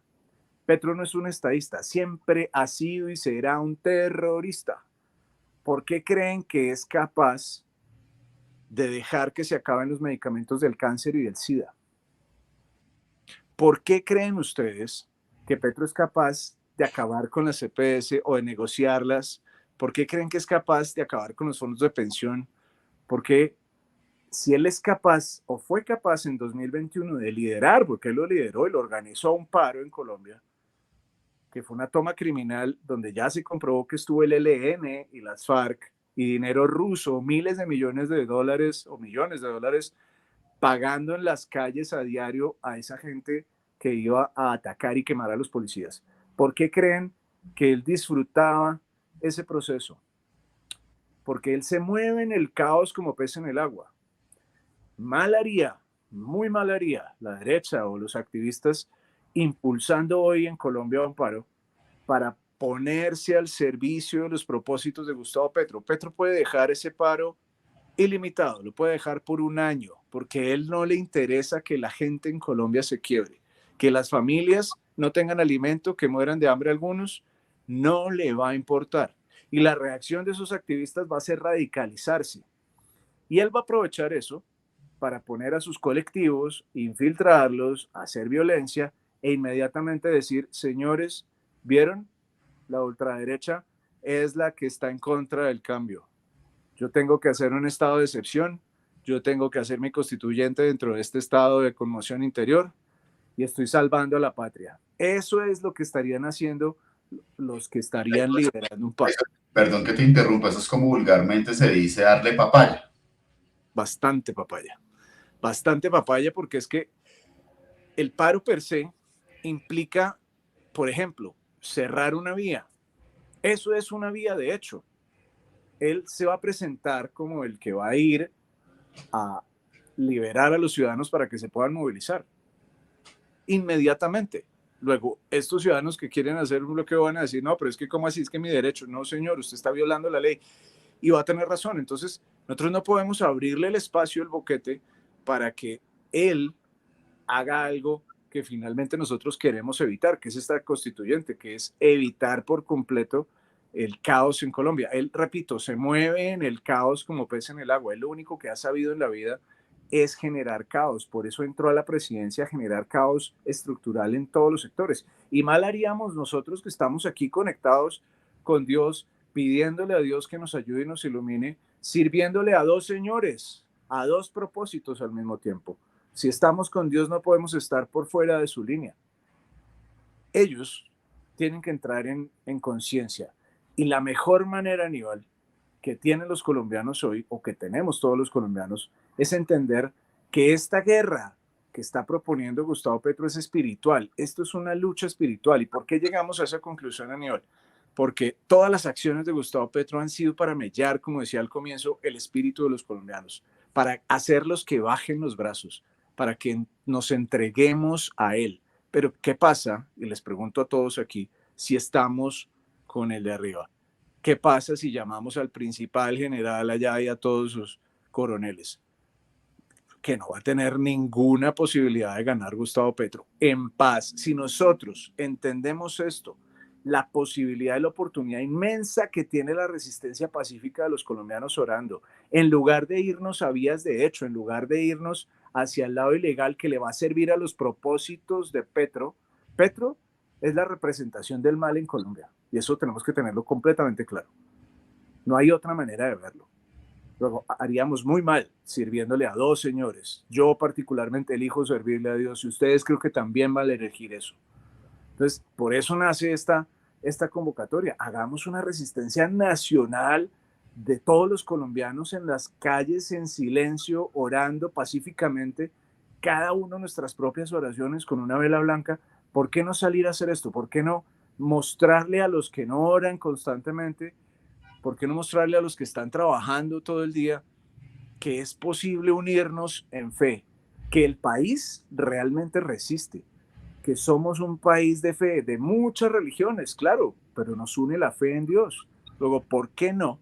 Petro no es un estadista, siempre ha sido y será un terrorista. ¿Por qué creen que es capaz de dejar que se acaben los medicamentos del cáncer y del SIDA? ¿Por qué creen ustedes que Petro es capaz de acabar con las EPS o de negociarlas? ¿Por qué creen que es capaz de acabar con los fondos de pensión? Porque si él es capaz o fue capaz en 2021 de liderar, porque él lo lideró y lo organizó un paro en Colombia, que fue una toma criminal donde ya se comprobó que estuvo el ELN y las FARC y dinero ruso, miles de millones de dólares o millones de dólares pagando en las calles a diario a esa gente que iba a atacar y quemar a los policías? ¿Por qué creen que él disfrutaba ese proceso? Porque él se mueve en el caos como pez en el agua. Mal haría, muy mal haría la derecha o los activistas impulsando hoy en Colombia un paro para ponerse al servicio de los propósitos de Gustavo Petro. Petro puede dejar ese paro ilimitado, lo puede dejar por un año, porque a él no le interesa que la gente en Colombia se quiebre, que las familias no tengan alimento, que mueran de hambre algunos, no le va a importar. Y la reacción de esos activistas va a ser radicalizarse. Y él va a aprovechar eso para poner a sus colectivos, infiltrarlos, hacer violencia e inmediatamente decir, señores, ¿vieron? La ultraderecha es la que está en contra del cambio. Yo tengo que hacer un estado de excepción, yo tengo que hacer mi constituyente dentro de este estado de conmoción interior y estoy salvando a la patria. Eso es lo que estarían haciendo los que estarían liderando un paro.
Perdón que te interrumpa, eso es como vulgarmente se dice darle papaya.
Bastante papaya porque es que el paro per se implica, por ejemplo, cerrar una vía. Eso es una vía de hecho. Él se va a presentar como el que va a ir a liberar a los ciudadanos para que se puedan movilizar inmediatamente. Luego, estos ciudadanos que quieren hacer un bloqueo van a decir, no, pero es que ¿cómo así? Es que mi derecho. No, señor, usted está violando la ley. Y va a tener razón. Entonces, nosotros no podemos abrirle el espacio, el boquete, para que él haga algo que finalmente nosotros queremos evitar, que es esta constituyente, que es evitar por completo el caos en Colombia. Él, repito, se mueve en el caos como pez en el agua. Él lo único que ha sabido en la vida es generar caos. Por eso entró a la presidencia a generar caos estructural en todos los sectores. Y mal haríamos nosotros que estamos aquí conectados con Dios, pidiéndole a Dios que nos ayude y nos ilumine, sirviéndole a dos señores, a dos propósitos al mismo tiempo. Si estamos con Dios no podemos estar por fuera de su línea. Ellos tienen que entrar en conciencia. Y la mejor manera, Aníbal, que tienen los colombianos hoy, o que tenemos todos los colombianos, es entender que esta guerra que está proponiendo Gustavo Petro es espiritual. Esto es una lucha espiritual. ¿Y por qué llegamos a esa conclusión, Aníbal? Porque todas las acciones de Gustavo Petro han sido para mellar, como decía al comienzo, el espíritu de los colombianos, para hacerlos que bajen los brazos, para que nos entreguemos a él. Pero, ¿qué pasa? Y les pregunto a todos aquí, si estamos con el de arriba. ¿Qué pasa si llamamos al principal general allá y a todos sus coroneles? Que no va a tener ninguna posibilidad de ganar Gustavo Petro. En paz, si nosotros entendemos esto, la posibilidad y la oportunidad inmensa que tiene la resistencia pacífica de los colombianos orando, en lugar de irnos a vías de hecho, en lugar de irnos hacia el lado ilegal que le va a servir a los propósitos de Petro, Petro es la representación del mal en Colombia y eso tenemos que tenerlo completamente claro. No hay otra manera de verlo. Luego, haríamos muy mal sirviéndole a dos señores. Yo particularmente elijo servirle a Dios y ustedes creo que también van a elegir eso. Entonces, por eso nace esta convocatoria. Hagamos una resistencia nacional de todos los colombianos en las calles, en silencio, orando pacíficamente, cada uno nuestras propias oraciones con una vela blanca. ¿Por qué no salir a hacer esto? ¿Por qué no mostrarle a los que no oran constantemente? ¿Por qué no mostrarle a los que están trabajando todo el día que es posible unirnos en fe? Que el país realmente resiste, que somos un país de fe, de muchas religiones, claro, pero nos une la fe en Dios. Luego, ¿por qué no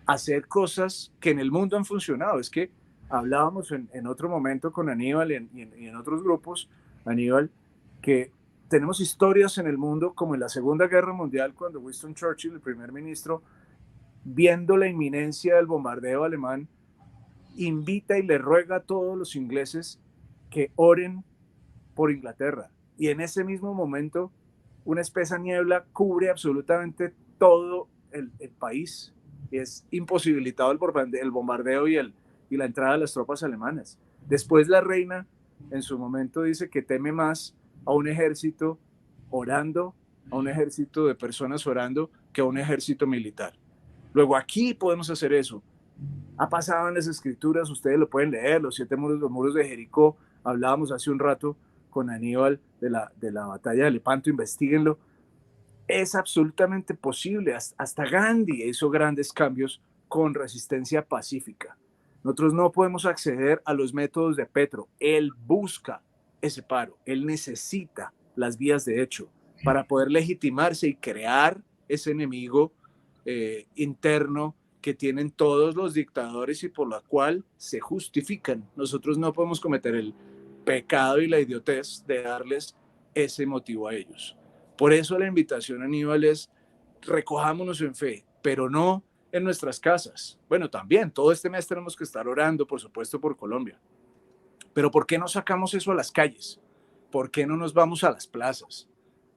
hacer cosas que en el mundo han funcionado? Es que hablábamos en otro momento con Aníbal y en otros grupos, Aníbal, que tenemos historias en el mundo como en la Segunda Guerra Mundial, cuando Winston Churchill, el primer ministro, viendo la inminencia del bombardeo alemán, invita y le ruega a todos los ingleses que oren por Inglaterra. Y en ese mismo momento, una espesa niebla cubre absolutamente todo el país. Es imposibilitado el bombardeo y la entrada de las tropas alemanas. Después la reina, en su momento, dice que teme más a un ejército orando, a un ejército de personas orando, que a un ejército militar. Luego aquí podemos hacer eso. Ha pasado en las escrituras, ustedes lo pueden leer, los 7 muros, los muros de Jericó, hablábamos hace un rato con Aníbal de la batalla de Lepanto, investíguenlo. Es absolutamente posible. Hasta Gandhi hizo grandes cambios con resistencia pacífica. Nosotros no podemos acceder a los métodos de Petro. Él busca ese paro. Él necesita las vías de hecho para poder legitimarse y crear ese enemigo interno que tienen todos los dictadores y por la cual se justifican. Nosotros no podemos cometer el pecado y la idiotez de darles ese motivo a ellos. Por eso la invitación, Aníbal, es recojámonos en fe, pero no en nuestras casas. Bueno, también, todo este mes tenemos que estar orando, por supuesto, por Colombia. Pero ¿por qué no sacamos eso a las calles? ¿Por qué no nos vamos a las plazas?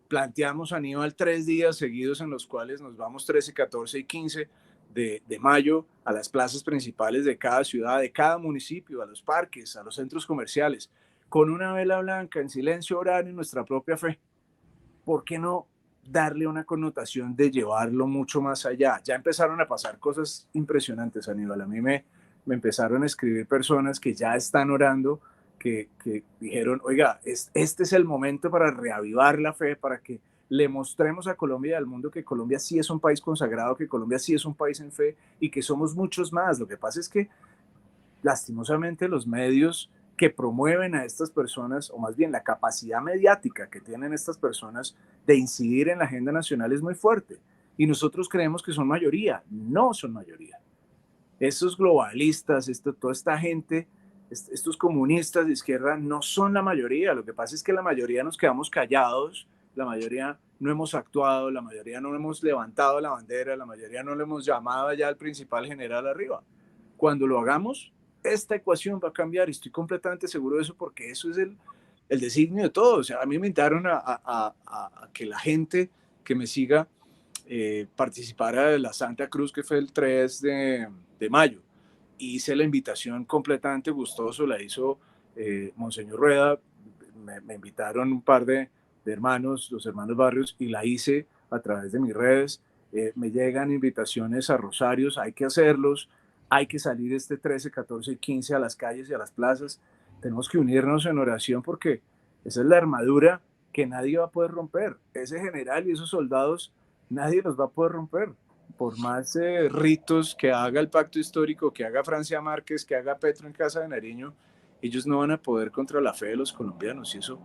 Planteamos, Aníbal, 3 días seguidos en los cuales nos vamos 13, 14 y 15 de mayo a las plazas principales de cada ciudad, de cada municipio, a los parques, a los centros comerciales, con una vela blanca, en silencio, orar en nuestra propia fe. ¿Por qué no darle una connotación de llevarlo mucho más allá? Ya empezaron a pasar cosas impresionantes, Aníbal. A mí me empezaron a escribir personas que ya están orando, que dijeron, oiga, este es el momento para reavivar la fe, para que le mostremos a Colombia y al mundo que Colombia sí es un país consagrado, que Colombia sí es un país en fe y que somos muchos más. Lo que pasa es que lastimosamente los medios que promueven a estas personas, o más bien la capacidad mediática que tienen estas personas de incidir en la agenda nacional es muy fuerte. Y nosotros creemos que son mayoría. No son mayoría. Estos globalistas, toda esta gente, estos comunistas de izquierda no son la mayoría. Lo que pasa es que la mayoría nos quedamos callados, la mayoría no hemos actuado, la mayoría no hemos levantado la bandera, la mayoría no le hemos llamado ya al principal general arriba. Cuando lo hagamos, esta ecuación va a cambiar y estoy completamente seguro de eso porque eso es el designio de todo. O sea, a mí me invitaron a que la gente que me siga participara de la Santa Cruz, que fue el 3 de mayo. Hice la invitación completamente gustoso, la hizo Monseñor Rueda, me invitaron un par de hermanos, los hermanos Barrios, y la hice a través de mis redes. Me llegan invitaciones a rosarios, hay que hacerlos, hay que salir este 13, 14 y 15 a las calles y a las plazas. Tenemos que unirnos en oración porque esa es la armadura que nadie va a poder romper. Ese general y esos soldados, nadie los va a poder romper. Por más ritos que haga el pacto histórico, que haga Francia Márquez, que haga Petro en Casa de Nariño, ellos no van a poder contra la fe de los colombianos. Y eso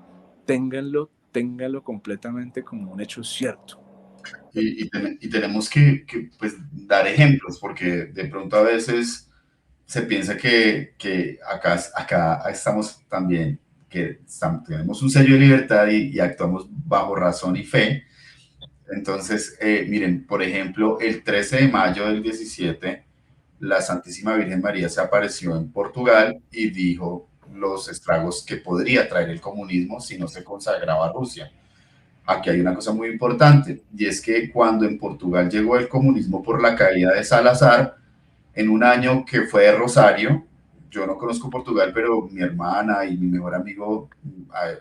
ténganlo completamente como un hecho cierto.
Y tenemos que, pues, dar ejemplos, porque de pronto a veces se piensa que acá estamos también, tenemos un sello de libertad y actuamos bajo razón y fe. Entonces, miren, por ejemplo, el 13 de mayo del 17, la Santísima Virgen María se apareció en Portugal y dijo los estragos que podría traer el comunismo si no se consagraba a Rusia. Aquí hay una cosa muy importante, y es que cuando en Portugal llegó el comunismo por la caída de Salazar, en un año que fue de Rosario, yo no conozco Portugal, pero mi hermana y mi mejor amigo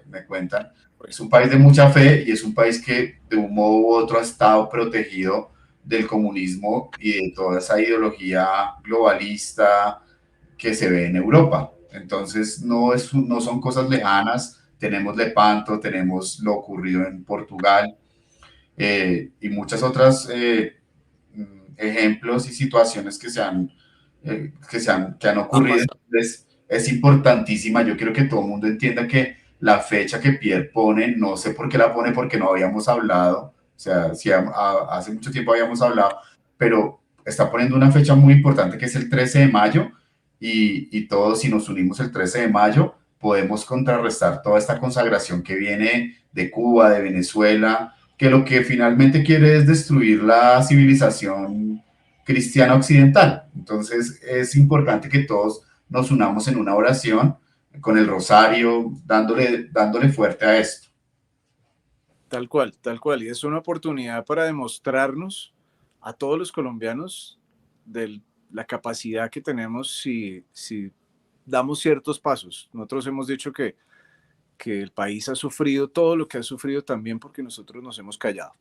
me cuentan, es un país de mucha fe y es un país que de un modo u otro ha estado protegido del comunismo y de toda esa ideología globalista que se ve en Europa. Entonces, no son cosas lejanas. Tenemos Lepanto, tenemos lo ocurrido en Portugal y muchas otras ejemplos y situaciones que han ocurrido. Entonces, es importantísima. Yo quiero que todo el mundo entienda que la fecha que Pierre pone, no sé por qué la pone, porque no habíamos hablado. O sea, si hace mucho tiempo habíamos hablado, pero está poniendo una fecha muy importante que es el 13 de mayo y todos si nos unimos el 13 de mayo podemos contrarrestar toda esta consagración que viene de Cuba, de Venezuela, que lo que finalmente quiere es destruir la civilización cristiana occidental. Entonces es importante que todos nos unamos en una oración con el rosario, dándole fuerte a esto.
Tal cual, tal cual. Y es una oportunidad para demostrarnos a todos los colombianos de la capacidad que tenemos si damos ciertos pasos. Nosotros hemos dicho que el país ha sufrido todo lo que ha sufrido también porque nosotros nos hemos callado.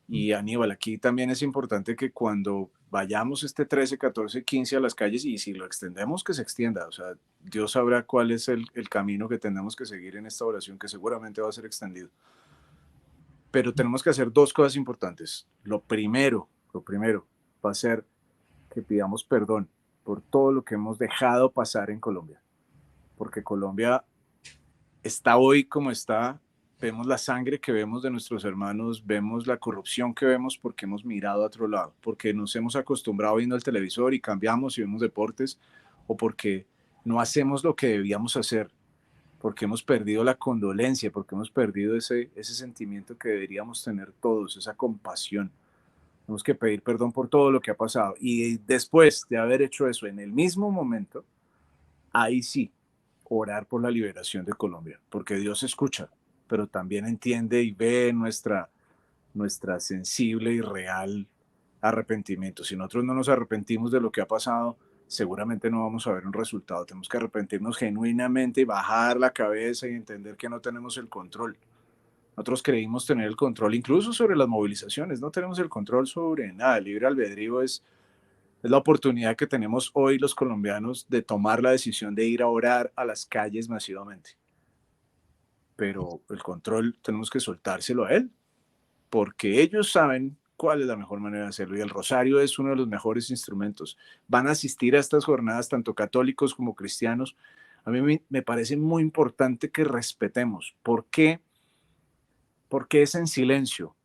Y Aníbal, aquí también es importante que cuando vayamos este 13, 14, 15 a las calles y si lo extendemos, que se extienda. O sea, Dios sabrá cuál es el camino que tenemos que seguir en esta oración, que seguramente va a ser extendido. Pero tenemos que hacer dos cosas importantes. Lo primero va a ser que pidamos perdón por todo lo que hemos dejado pasar en Colombia. Porque Colombia está hoy como está, vemos la sangre que vemos de nuestros hermanos, vemos la corrupción que vemos porque hemos mirado a otro lado, porque nos hemos acostumbrado viendo el televisor y cambiamos y vemos deportes, o porque no hacemos lo que debíamos hacer, porque hemos perdido la condolencia, porque hemos perdido ese sentimiento que deberíamos tener todos, esa compasión. Tenemos que pedir perdón por todo lo que ha pasado. Y después de haber hecho eso en el mismo momento, ahí sí, orar por la liberación de Colombia, porque Dios escucha, pero también entiende y ve nuestra sensible y real arrepentimiento. Si nosotros no nos arrepentimos de lo que ha pasado, seguramente no vamos a ver un resultado. Tenemos que arrepentirnos genuinamente y bajar la cabeza y entender que no tenemos el control. Nosotros creímos tener el control incluso sobre las movilizaciones, no tenemos el control sobre nada. El libre albedrío es la oportunidad que tenemos hoy los colombianos de tomar la decisión de ir a orar a las calles masivamente. Pero el control tenemos que soltárselo a él, porque ellos saben cuál es la mejor manera de hacerlo. Y el rosario es uno de los mejores instrumentos. Van a asistir a estas jornadas tanto católicos como cristianos. A mí me parece muy importante que respetemos. ¿Por qué? Porque es en silencio.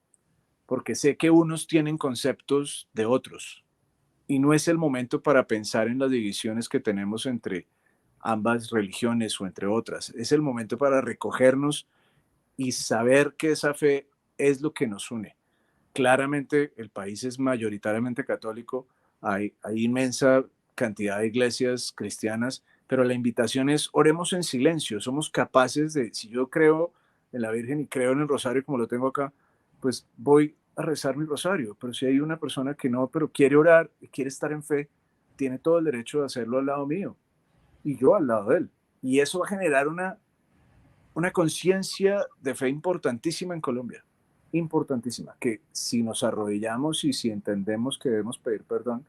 Porque sé que unos tienen conceptos de otros. Y no es el momento para pensar en las divisiones que tenemos entre ambas religiones o entre otras. Es el momento para recogernos y saber que esa fe es lo que nos une. Claramente el país es mayoritariamente católico, hay inmensa cantidad de iglesias cristianas, pero la invitación es oremos en silencio, somos capaces de, si yo creo en la Virgen y creo en el rosario como lo tengo acá, pues voy a rezar mi rosario, pero si hay una persona que no, pero quiere orar, quiere estar en fe, tiene todo el derecho de hacerlo al lado mío y yo al lado de él. Y eso va a generar una conciencia de fe importantísima en Colombia, importantísima, que si nos arrodillamos y si entendemos que debemos pedir perdón,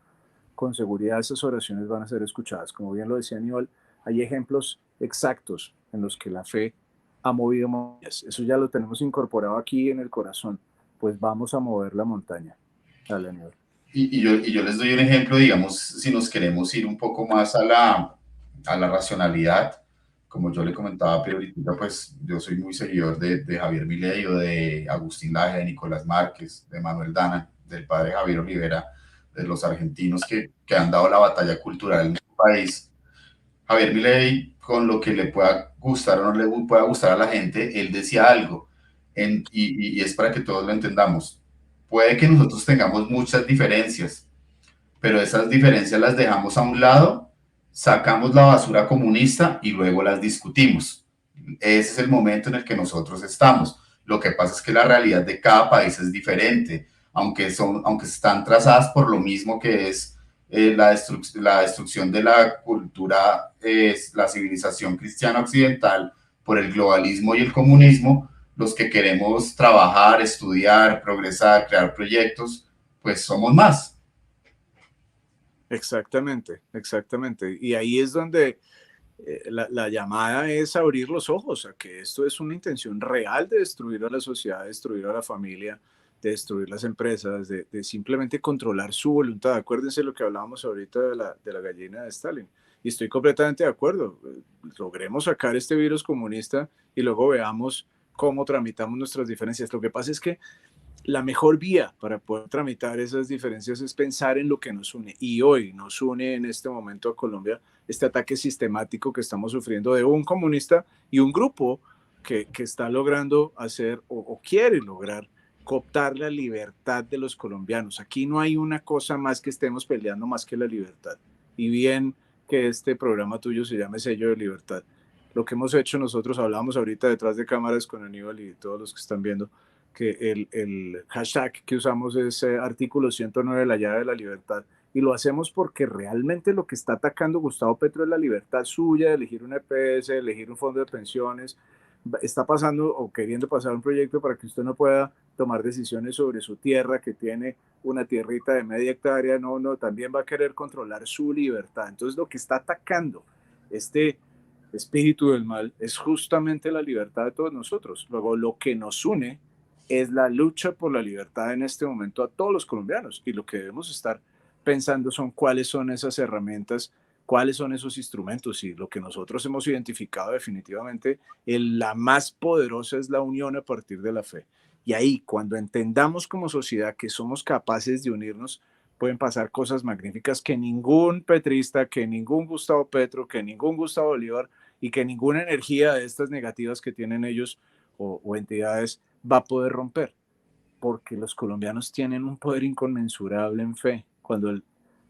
con seguridad esas oraciones van a ser escuchadas. Como bien lo decía Aníbal, hay ejemplos exactos en los que la fe ha movido montañas. Eso ya lo tenemos incorporado aquí en el corazón, pues vamos a mover la montaña. Dale, Aníbal.
Y yo les doy un ejemplo, digamos, si nos queremos ir un poco más a la racionalidad, como yo le comentaba a Pedro, pues yo soy muy seguidor de Javier Milei o de Agustín Laje, de Nicolás Márquez, de Manuel Dana, del padre Javier Olivera, de los argentinos que han dado la batalla cultural en su país. Javier Milei, con lo que le pueda gustar o no le pueda gustar a la gente, él decía algo, y es para que todos lo entendamos. Puede que nosotros tengamos muchas diferencias, pero esas diferencias las dejamos a un lado, sacamos la basura comunista y luego las discutimos. Ese es el momento en el que nosotros estamos. Lo que pasa es que la realidad de cada país es diferente, aunque están trazadas por lo mismo que es la destrucción de la cultura, la civilización cristiana occidental por el globalismo y el comunismo. Los que queremos trabajar, estudiar, progresar, crear proyectos, pues somos más.
Exactamente, exactamente. Y ahí es donde la llamada es abrir los ojos a que esto es una intención real de destruir a la sociedad, de destruir a la familia, de destruir las empresas, de simplemente controlar su voluntad. Acuérdense lo que hablábamos ahorita de la gallina de Stalin. Y estoy completamente de acuerdo. Logremos sacar este virus comunista y luego veamos cómo tramitamos nuestras diferencias. Lo que pasa es que la mejor vía para poder tramitar esas diferencias es pensar en lo que nos une. Y hoy nos une en este momento a Colombia este ataque sistemático que estamos sufriendo de un comunista y un grupo que está logrando hacer o quiere lograr cooptar la libertad de los colombianos. Aquí no hay una cosa más que estemos peleando más que la libertad. Y bien que este programa tuyo se llame Sello de Libertad. Lo que hemos hecho nosotros, hablamos ahorita detrás de cámaras con Aníbal y todos los que están viendo, que el hashtag que usamos es artículo 109 de la llave de la libertad. Y lo hacemos porque realmente lo que está atacando Gustavo Petro es la libertad suya de elegir una EPS, de elegir un fondo de pensiones, está pasando o queriendo pasar un proyecto para que usted no pueda tomar decisiones sobre su tierra, que tiene una tierrita de media hectárea, no, no, también va a querer controlar su libertad. Entonces lo que está atacando este espíritu del mal es justamente la libertad de todos nosotros. Luego lo que nos une es la lucha por la libertad en este momento a todos los colombianos, y lo que debemos estar pensando son cuáles son esas herramientas, cuáles son esos instrumentos, y lo que nosotros hemos identificado definitivamente, la más poderosa es la unión a partir de la fe. Y ahí, cuando entendamos como sociedad que somos capaces de unirnos, pueden pasar cosas magníficas que ningún petrista, que ningún Gustavo Petro, que ningún Gustavo Bolívar y que ninguna energía de estas negativas que tienen ellos o entidades va a poder romper, porque los colombianos tienen un poder inconmensurable en fe.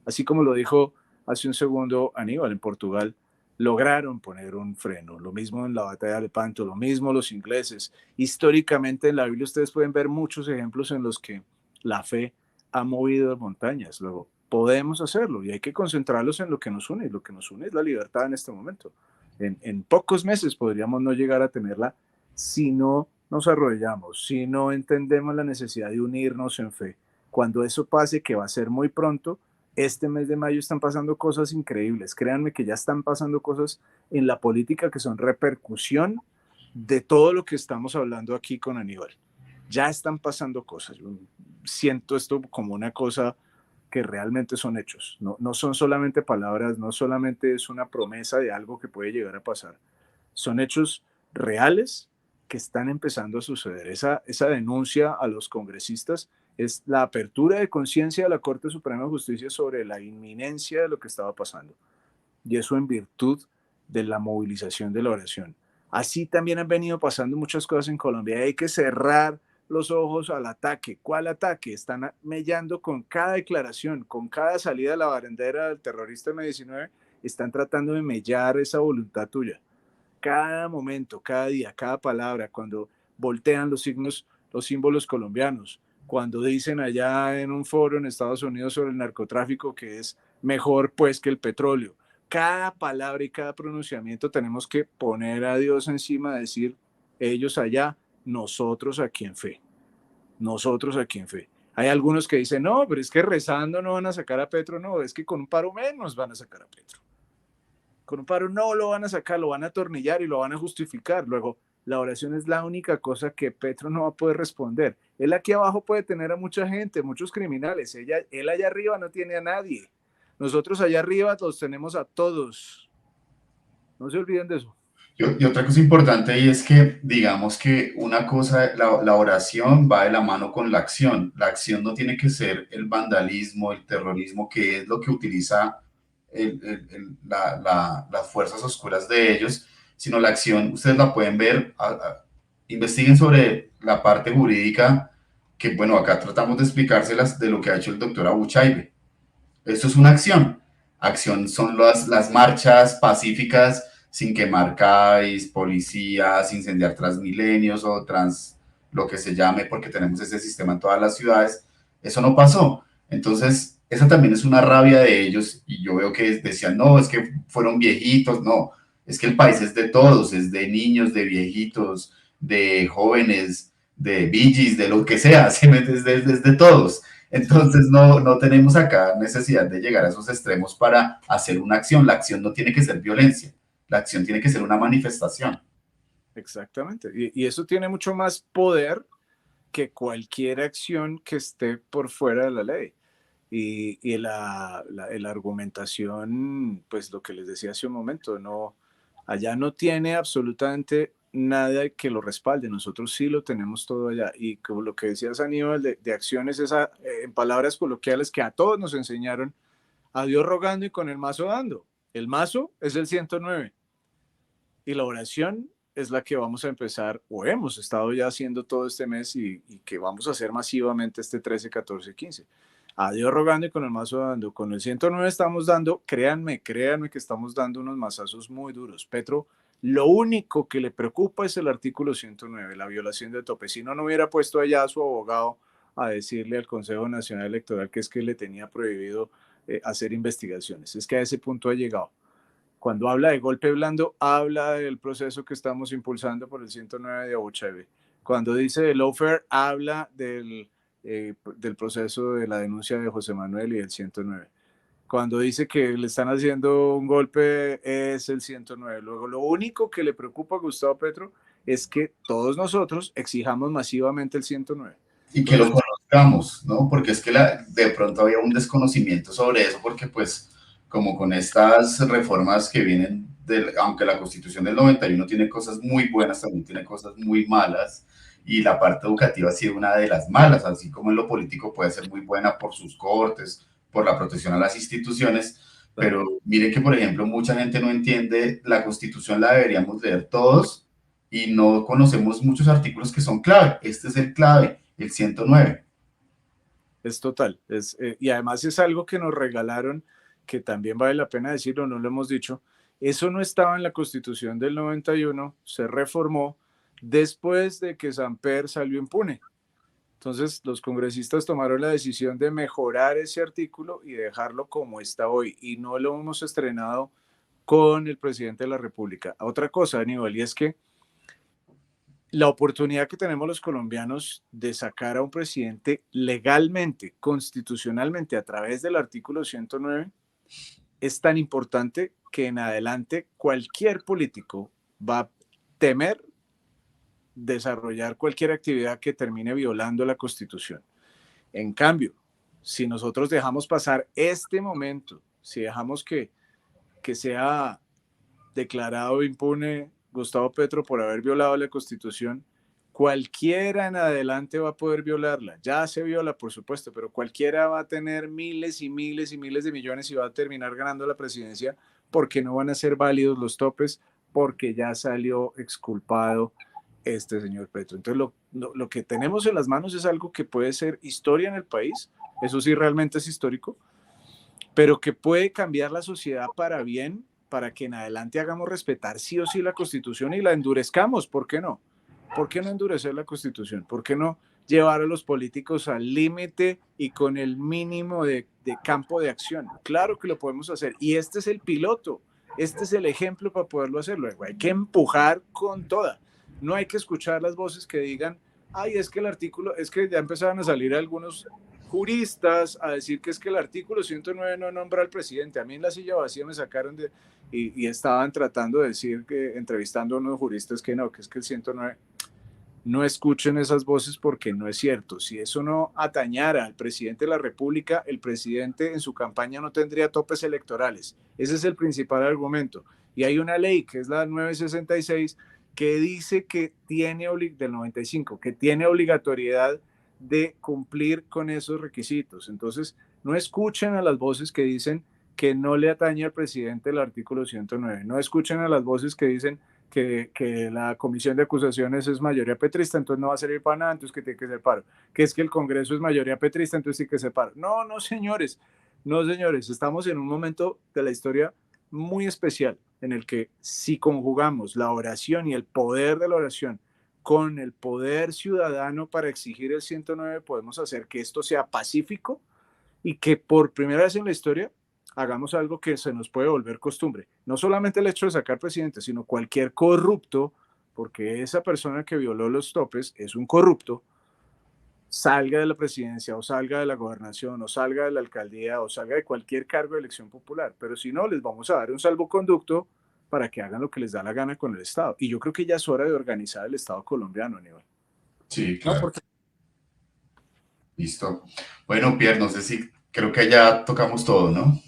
Así como lo dijo hace un segundo Aníbal, en Portugal lograron poner un freno, lo mismo en la batalla de Lepanto, lo mismo los ingleses. Históricamente en la Biblia ustedes pueden ver muchos ejemplos en los que la fe ha movido montañas. Luego, podemos hacerlo y hay que concentrarlos en lo que nos une, y lo que nos une es la libertad en este momento. En pocos meses podríamos no llegar a tenerla si no nos arrodillamos, si no entendemos la necesidad de unirnos en fe. Cuando eso pase, que va a ser muy pronto, este mes de mayo están pasando cosas increíbles. Créanme que ya están pasando cosas en la política que son repercusión de todo lo que estamos hablando aquí con Aníbal. Ya están pasando cosas. Yo siento esto como una cosa que realmente son hechos. No, no son solamente palabras, no solamente es una promesa de algo que puede llegar a pasar. Son hechos reales que están empezando a suceder. Esa denuncia a los congresistas es la apertura de conciencia de la Corte Suprema de Justicia sobre la inminencia de lo que estaba pasando. Y eso en virtud de la movilización de la oración. Así también han venido pasando muchas cosas en Colombia. Hay que cerrar los ojos al ataque. ¿Cuál ataque? Están mellando con cada declaración, con cada salida de la barandera del terrorista M-19, están tratando de mellar esa voluntad tuya. Cada momento, cada día, cada palabra, cuando voltean los signos, los símbolos colombianos, cuando dicen allá en un foro en Estados Unidos sobre el narcotráfico que es mejor pues que el petróleo, cada palabra y cada pronunciamiento tenemos que poner a Dios encima, decir ellos allá, nosotros aquí en fe, nosotros aquí en fe. Hay algunos que dicen, no, pero es que rezando no van a sacar a Petro, no, es que con un paro menos van a sacar a Petro. Con un paro no lo van a sacar, lo van a atornillar y lo van a justificar. Luego, la oración es la única cosa que Petro no va a poder responder. Él aquí abajo puede tener a mucha gente, muchos criminales. Él allá arriba no tiene a nadie. Nosotros allá arriba los tenemos a todos. No se olviden de eso.
Y otra cosa importante ahí es que, digamos que una cosa, la oración va de la mano con la acción. La acción no tiene que ser el vandalismo, el terrorismo, que es lo que utiliza las fuerzas oscuras de ellos, sino la acción, ustedes la pueden ver, investiguen sobre la parte jurídica, que bueno, acá tratamos de explicárselas de lo que ha hecho el doctor Abu Chaibe. Esto es una acción. Acción son las marchas pacíficas sin quemar CAIs, policías, incendiar Transmilenios o trans lo que se llame, porque tenemos ese sistema en todas las ciudades. Eso no pasó. Entonces, esa también es una rabia de ellos y yo veo que decían, no, es que fueron viejitos, no, es que el país es de todos, es de niños, de viejitos, de jóvenes, de billys, de lo que sea, ¿sí? Es de todos. Entonces no tenemos acá necesidad de llegar a esos extremos para hacer una acción. La acción no tiene que ser violencia, la acción tiene que ser una manifestación.
Exactamente. Y eso tiene mucho más poder que cualquier acción que esté por fuera de la ley. Y la argumentación, pues lo que les decía hace un momento, no, allá no tiene absolutamente nada que lo respalde, nosotros sí lo tenemos todo allá. Y como lo que decías Aníbal, de acciones, en palabras coloquiales que a todos nos enseñaron, a Dios rogando y con el mazo dando. El mazo es el 109 y la oración es la que vamos a empezar o hemos estado ya haciendo todo este mes y que vamos a hacer masivamente este 13, 14, 15. A Dios rogando y con el mazo dando. Con el 109 estamos dando, créanme que estamos dando unos mazazos muy duros. Petro, lo único que le preocupa es el artículo 109, la violación de tope. Si no, no hubiera puesto allá a su abogado a decirle al Consejo Nacional Electoral que es que le tenía prohibido hacer investigaciones. Es que a ese punto ha llegado. Cuando habla de golpe blando, habla del proceso que estamos impulsando por el 109 de Abu Chaybe. Cuando dice de lawfare, habla del proceso de la denuncia de José Manuel y del 109. Cuando dice que le están haciendo un golpe es el 109. Luego, lo único que le preocupa a Gustavo Petro es que todos nosotros exijamos masivamente el 109.
Y que lo
Entonces,
conozcamos, ¿no? Porque es que de pronto había un desconocimiento sobre eso, porque pues como con estas reformas que vienen, aunque la Constitución del 91 tiene cosas muy buenas, también tiene cosas muy malas, y la parte educativa ha sido una de las malas, así como en lo político puede ser muy buena por sus cortes, por la protección a las instituciones, pero mire que, por ejemplo, mucha gente no entiende, la Constitución la deberíamos leer todos y no conocemos muchos artículos que son clave. Este es el clave, el 109.
es total. Y además es algo que nos regalaron, que también vale la pena decirlo, no lo hemos dicho. Eso no estaba en la Constitución del 91, se reformó después de que Samper salió impune. Entonces, los congresistas tomaron la decisión de mejorar ese artículo y dejarlo como está hoy. Y no lo hemos estrenado con el presidente de la República. Otra cosa, Aníbal, y es que la oportunidad que tenemos los colombianos de sacar a un presidente legalmente, constitucionalmente, a través del artículo 109, es tan importante que en adelante cualquier político va a temer desarrollar cualquier actividad que termine violando la Constitución. En cambio, si nosotros dejamos pasar este momento, si dejamos que sea declarado impune Gustavo Petro por haber violado la Constitución, cualquiera en adelante va a poder violarla. Ya se viola, por supuesto, pero cualquiera va a tener miles y miles y miles de millones y va a terminar ganando la presidencia porque no van a ser válidos los topes, porque ya salió exculpado este señor Petro. Entonces, lo que tenemos en las manos es algo que puede ser historia en el país, eso sí realmente es histórico, pero que puede cambiar la sociedad para bien, para que en adelante hagamos respetar sí o sí la Constitución y la endurezcamos. ¿Por qué no? ¿Por qué no endurecer la Constitución? ¿Por qué no llevar a los políticos al límite y con el mínimo de campo de acción? Claro que lo podemos hacer. Y este es el piloto, este es el ejemplo para poderlo hacer. Luego hay que empujar con toda. No hay que escuchar las voces que digan, ay, es que el artículo, es que ya empezaron a salir algunos juristas a decir que es que el artículo 109 no nombra al presidente. A mí en la silla vacía me sacaron y estaban tratando de decir, que entrevistando a unos juristas, que no, que es que el 109. No escuchen esas voces porque no es cierto. Si eso no atañara al presidente de la República, el presidente en su campaña no tendría topes electorales. Ese es el principal argumento. Y hay una ley que es la 966 que dice que tiene, del 95, que tiene obligatoriedad de cumplir con esos requisitos. Entonces, no escuchen a las voces que dicen que no le atañe al presidente el artículo 109. No escuchen a las voces que dicen que la comisión de acusaciones es mayoría petrista, entonces no va a servir para nada, entonces que tiene que ser paro. Que es que el Congreso es mayoría petrista, entonces sí que se paro. No, no, señores. No, señores. Estamos en un momento de la historia muy especial en el que si conjugamos la oración y el poder de la oración con el poder ciudadano para exigir el 109, podemos hacer que esto sea pacífico y que por primera vez en la historia hagamos algo que se nos puede volver costumbre. No solamente el hecho de sacar presidente, sino cualquier corrupto, porque esa persona que violó los topes es un corrupto, salga de la presidencia o salga de la gobernación o salga de la alcaldía o salga de cualquier cargo de elección popular. Pero si no, les vamos a dar un salvoconducto para que hagan lo que les da la gana con el Estado. Y yo creo que ya es hora de organizar el Estado colombiano, Aníbal.
Sí,
No,
claro.
porque
Listo. Bueno, Pierre, no sé si creo que ya tocamos todo, ¿no?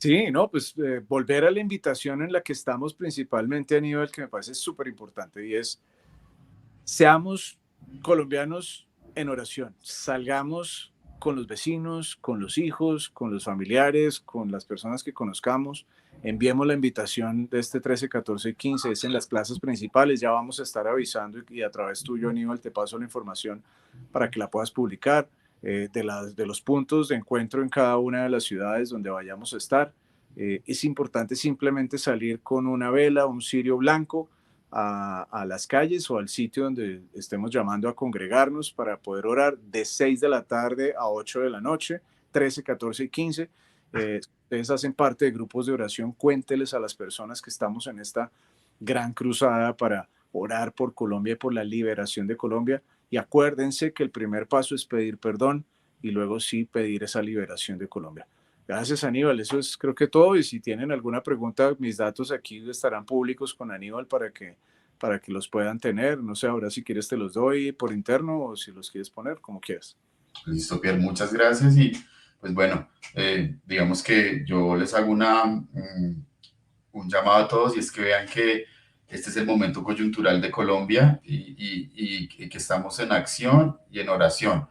sí, no, pues volver a la invitación en la que estamos principalmente, Aníbal, que me parece súper importante, y es, seamos colombianos en oración, salgamos con los vecinos, con los hijos, con los familiares, con las personas que conozcamos, enviemos la invitación de este 13, 14 y 15, es en las plazas principales, ya vamos a estar avisando y a través tuyo, Aníbal, te paso la información para que la puedas publicar, de los puntos de encuentro en cada una de las ciudades donde vayamos a estar. Es importante simplemente salir con una vela, un cirio blanco, a las calles o al sitio donde estemos llamando a congregarnos para poder orar de 6 de la tarde a 8 de la noche, 13, 14 y 15. Ustedes hacen parte de grupos de oración, cuénteles a las personas que estamos en esta gran cruzada para orar por Colombia y por la liberación de Colombia. Y acuérdense que el primer paso es pedir perdón y luego sí pedir esa liberación de Colombia. Gracias, Aníbal. Eso es creo que todo. Y si tienen alguna pregunta, mis datos aquí estarán públicos con Aníbal para que los puedan tener. No sé, ahora si quieres te los doy por interno o si los quieres poner, como quieras.
Listo, Pierre, muchas gracias. Y pues bueno, digamos que yo les hago un llamado a todos y es que vean que este es el momento coyuntural de Colombia y que estamos en acción y en oración.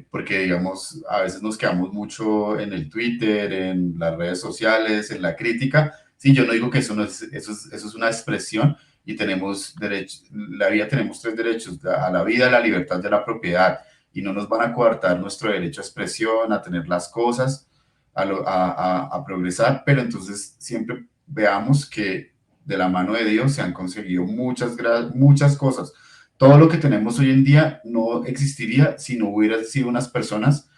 Porque digamos, a veces nos quedamos mucho en el Twitter, en las redes sociales, en la crítica. Sí, yo no digo que eso, no es, eso es una expresión y tenemos derechos, la vida tenemos tres derechos, a la vida, a la libertad y a la propiedad, y no nos van a coartar nuestro derecho a expresión, a tener las cosas, a progresar, pero entonces siempre veamos que de la mano de Dios se han conseguido muchas cosas. Todo lo que tenemos hoy en día no existiría si no hubieran sido unas personas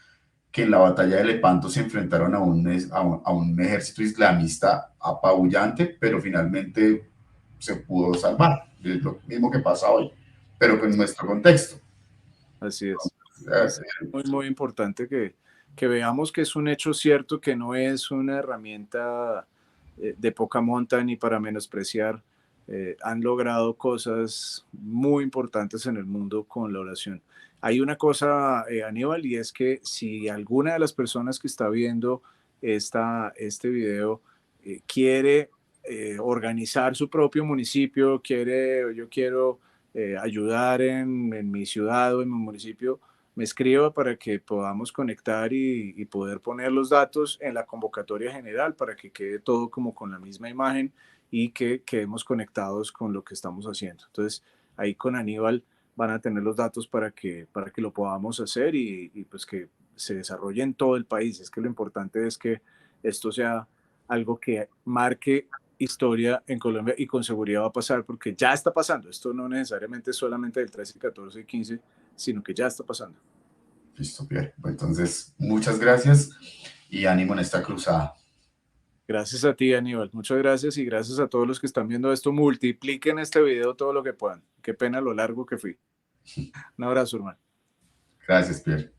que en la batalla de Lepanto se enfrentaron a un ejército islamista apabullante, pero finalmente se pudo salvar. Es lo mismo que pasa hoy, pero con nuestro contexto.
Así es. Es
Eh,
muy, muy importante que veamos que es un hecho cierto, que no es una herramienta de poca monta ni para menospreciar. Han logrado cosas muy importantes en el mundo con la oración. Hay una cosa, Aníbal, y es que si alguna de las personas que está viendo este video quiere organizar su propio municipio, yo quiero ayudar en mi ciudad o en mi municipio, me escriba para que podamos conectar y poder poner los datos en la convocatoria general para que quede todo como con la misma imagen y que quedemos conectados con lo que estamos haciendo. Entonces, ahí con Aníbal van a tener los datos para que lo podamos hacer y pues que se desarrolle en todo el país. Es que lo importante es que esto sea algo que marque historia en Colombia y con seguridad va a pasar porque ya está pasando. Esto no necesariamente es solamente del 13, 14 y 15, sino que ya está pasando.
Listo, Pierre. Entonces, muchas gracias y ánimo en esta cruzada.
Gracias a ti, Aníbal. Muchas gracias y gracias a todos los que están viendo esto. Multipliquen este video todo lo que puedan. Qué pena lo largo que fui. Un abrazo, hermano.
Gracias, Pierre.